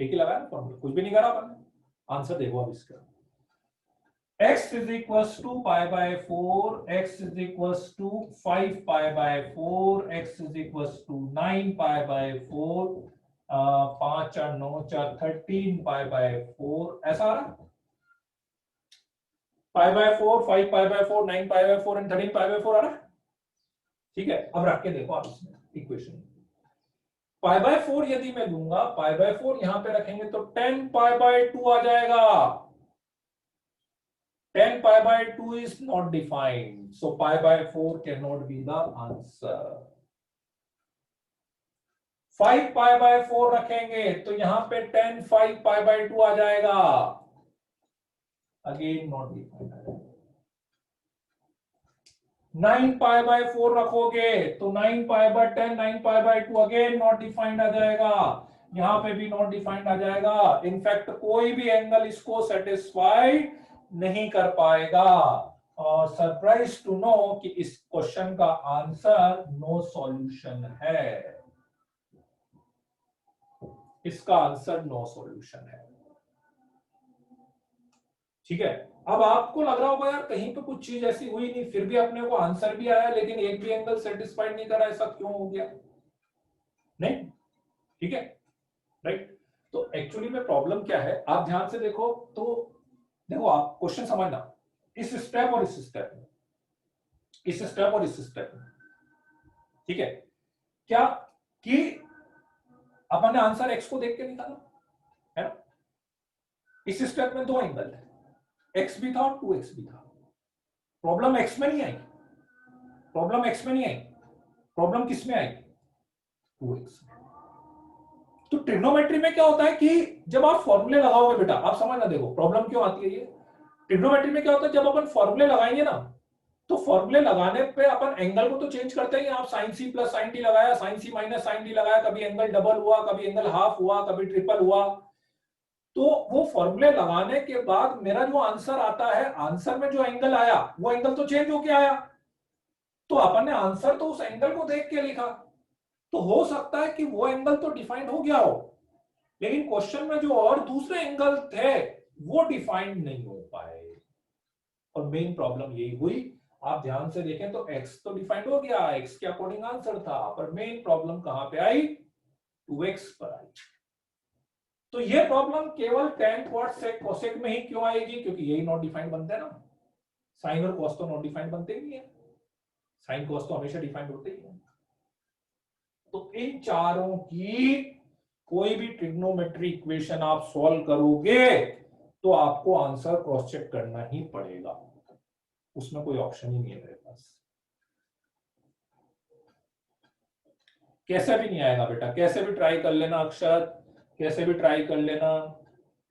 एक ही लगाया फॉर्मूला, कुछ भी नहीं करा अपन ने। आंसर देखो अब इसका, x is equals to pi by 4, x is equals to 5 pi by 4, x is equals to 9 pi by 4, 5 और 9 4 13 pi by 4 ऐसा आ रहा, pi by 4, 5 pi by 4, 9 pi by 4 and 13 pi by 4 आ रहा। ठीक है, अब रख के देखो आप इसमें इक्वेशन, pi by 4 यदि मैं लूंगा, pi by 4 यहां पे रखेंगे तो 10 pi by 2 आ जाएगा। 10 pi by 2 is not defined, so pi by 4 cannot be the answer। 5 pi by 4 रखेंगे तो यहां पे 10 5 pi by 2 आ जाएगा, again not defined. 9 pi by 4 रखोगे तो 9 pi by 10 9 pi by 2 again not defined आ जाएगा, यहां पे भी नॉट डिफाइंड आ जाएगा। इनफैक्ट कोई भी एंगल इसको सेटिस्फाई नहीं कर पाएगा। और सरप्राइज टू नो कि इस क्वेश्चन का आंसर नो सॉल्यूशन है, इसका आंसर नो सॉल्यूशन है। ठीक है, अब आपको लग रहा होगा यार कहीं पे कुछ चीज ऐसी हुई नहीं, फिर भी अपने को आंसर भी आया लेकिन एक भी एंगल सेटिस्फाइड नहीं करा, ऐसा क्यों हो गया? नहीं, ठीक है, राइट। तो एक्चुअली में प्रॉब्लम क्या है, आप ध्यान से देखो तो देखो, आप क्वेश्चन समझना, इस स्टेप और इस स्टेप, इस स्टेप और इस स्टेप, ठीक है, क्या कि अपन ने आंसर एक्स को देख के निकाला है ना। इस स्टेप में दो एंगल है, एक्स भी था और 2x भी था। प्रॉब्लम एक्स में नहीं आई, प्रॉब्लम एक्स में नहीं आई, प्रॉब्लम किस में आई, 2x। तो ट्रिग्नोमेट्री में क्या होता है कि जब आप फॉर्मूले लगाओगे बेटा, आप समझना, देखो प्रॉब्लम क्यों आती है ये। ट्रिग्नोमेट्री में क्या होता है, जब अपन फॉर्मूले लगाएंगे ना, तो फॉर्मूले लगाने पे अपन एंगल को तो चेंज करते हैं। आप sine C plus sine D लगाया, sine C minus sine D लगाया, कभी एंगल डबल हुआ, कभी एंगल हाफ हुआ, कभी ट्रिपल हुआ। तो वो फॉर्मूले लगाने के बाद मेरा जो आंसर आता है, आंसर में जो एंगल आया वो एंगल तो चेंज होके आया। तो अपन ने आंसर तो उस एंगल को देख के लिखा। तो हो सकता है कि वो एंगल तो डिफाइंड हो गया हो, लेकिन क्वेश्चन में जो और दूसरे एंगल थे वो डिफाइंड नहीं हो पाए, और मेन प्रॉब्लम यही हुई। आप ध्यान से देखें तो x तो डिफाइंड हो गया, x के अकॉर्डिंग आंसर था, पर मेन प्रॉब्लम कहां पे आई, 2x पर आई। तो ये प्रॉब्लम केवल tan cot sec cosec में ही क्यों आएगी, क्योंकि यही नॉट डिफाइंड बनते हैं ना। साइन और cos तो नॉट डिफाइंड बनते ही है, साइन cos तो हमेशा डिफाइंड होते ही है। तो इन चारों की कोई भी ट्रिग्नोमेट्री इक्वेशन आप सॉल्व करोगे तो आपको आंसर क्रॉस चेक करना ही पड़ेगा, उसमें कोई ऑप्शन ही नहीं है मेरे पास। कैसे भी नहीं आएगा बेटा, कैसे भी ट्राई कर लेना अक्षर, कैसे भी ट्राई कर लेना,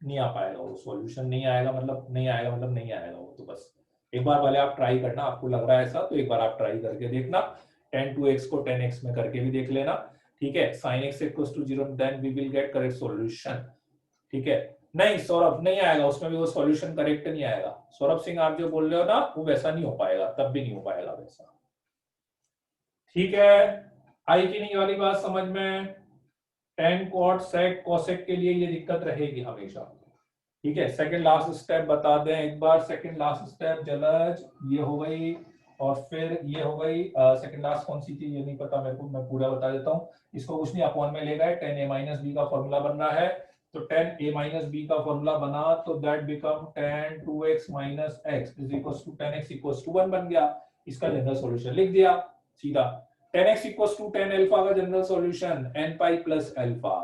नहीं आ पाएगा वो। सॉल्यूशन नहीं आएगा मतलब नहीं आएगा, मतलब नहीं आएगा वो। तो बस एक बार भले आप ट्राई करना, आपको लग रहा है ऐसा तो एक बार आप ट्राई करके देखना। 10 2x को 10x में करके भी देख लेना, ठीक है। sin x equals to 0, then we will get correct solution, ठीक है। नहीं सौरभ नहीं आएगा, उसमें भी वो सॉल्यूशन करेक्ट नहीं आएगा। सौरभ सिंह आप जो बोल रहे हो ना, वो वैसा नहीं हो पाएगा, तब भी नहीं हो पाएगा वैसा, ठीक है। आई की नहीं वाली बात समझ में। tan cot sec cosec के लिए ये दिक्कत रहेगी हमेशा, ठीक है। सेकंड लास्ट स्टेप बता दें एक बार, सेकंड लास्ट स्टेप जलज ये हो गई, और फिर ये हो गई। सेकंड लास्ट कौन सी थी ये नहीं पता मेरे को, मैं पूरा बता देता हूँ। इसको कुछ नहीं, अपॉन में ले गए, tan a माइनस बी का फॉर्मूला बन रहा है। तो tan a माइनस बी का फॉर्मूला बना तो that become tan 2x minus x is equals to tan x equals to 1 बन गया। इसका जनरल सॉल्यूशन लिख दिया सीधा। tan x equals to tan alpha का general solution n pi plus alpha,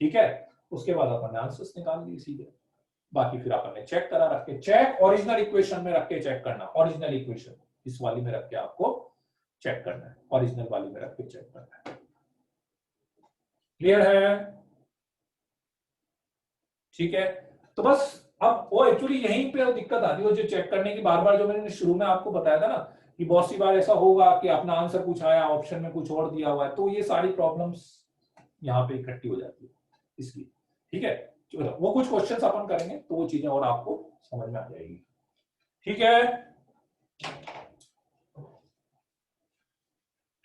ठीक है। उसके बाद अपन ने आंसर्स निकाल लिए सीधे। बाकी फिर अपन ने चेक करा, रख के चेक, ओरिजिनल इक्वेशन में रख के चेक करना, ओरिजिनल इक्वेशन इस वाली में रख के आपको चेक करना है, ओरिजिनल वाली में रख के चेक करना है। क्लियर है, ठीक है। तो बस अब वो एक्चुअली यहीं पे दिक्कत आती है, जो चेक करने की, बार बार जो मैंने शुरू में आपको बताया था ना कि बहुत सी बार ऐसा होगा कि अपना आंसर कुछ आया, ऑप्शन में कुछ और दिया हुआ है, तो ये सारी प्रॉब्लम्स यहाँ पे इकट्ठी हो जाती है इसलिए, ठीक है। चलो वो कुछ क्वेश्चंस अपन करेंगे तो वो चीजें और आपको समझ में आ जाएगी, ठीक है।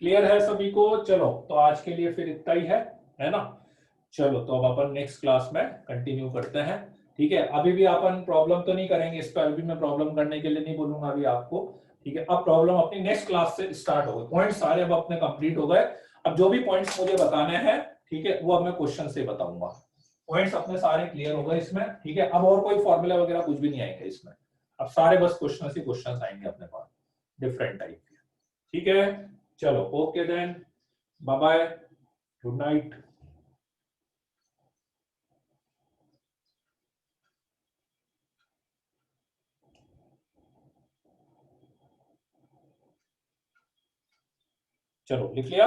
क्लियर है सभी को, चलो तो आज के लिए फिर इतना ही है ना। चलो तो अब अपन नेक्स्ट क्लास में कंटिन्यू करते हैं, ठीक है। अभी भी अपन प्रॉब्लम तो नहीं करेंगे इस पर, अभी मैं प्रॉब्लम करने के लिए नहीं बोलूंगा अभी आपको, ठीक है। अब प्रॉब्लम अपनी नेक्स्ट क्लास से स्टार्ट हो गए, पॉइंट सारे अब अपने कंप्लीट हो गए। अब जो भी पॉइंट्स मुझे बताने हैं, ठीक है, वो अब मैं क्वेश्चन से बताऊंगा। पॉइंट्स अपने सारे क्लियर हो गए इसमें, ठीक है। अब और कोई फॉर्मूला वगैरह कुछ भी नहीं आएंगे इसमें, अब सारे बस क्वेश्चन ही क्वेश्चन आएंगे अपने पास, डिफरेंट टाइप के, ठीक है। चलो okay then, bye bye, good night. चलो लिख लिया।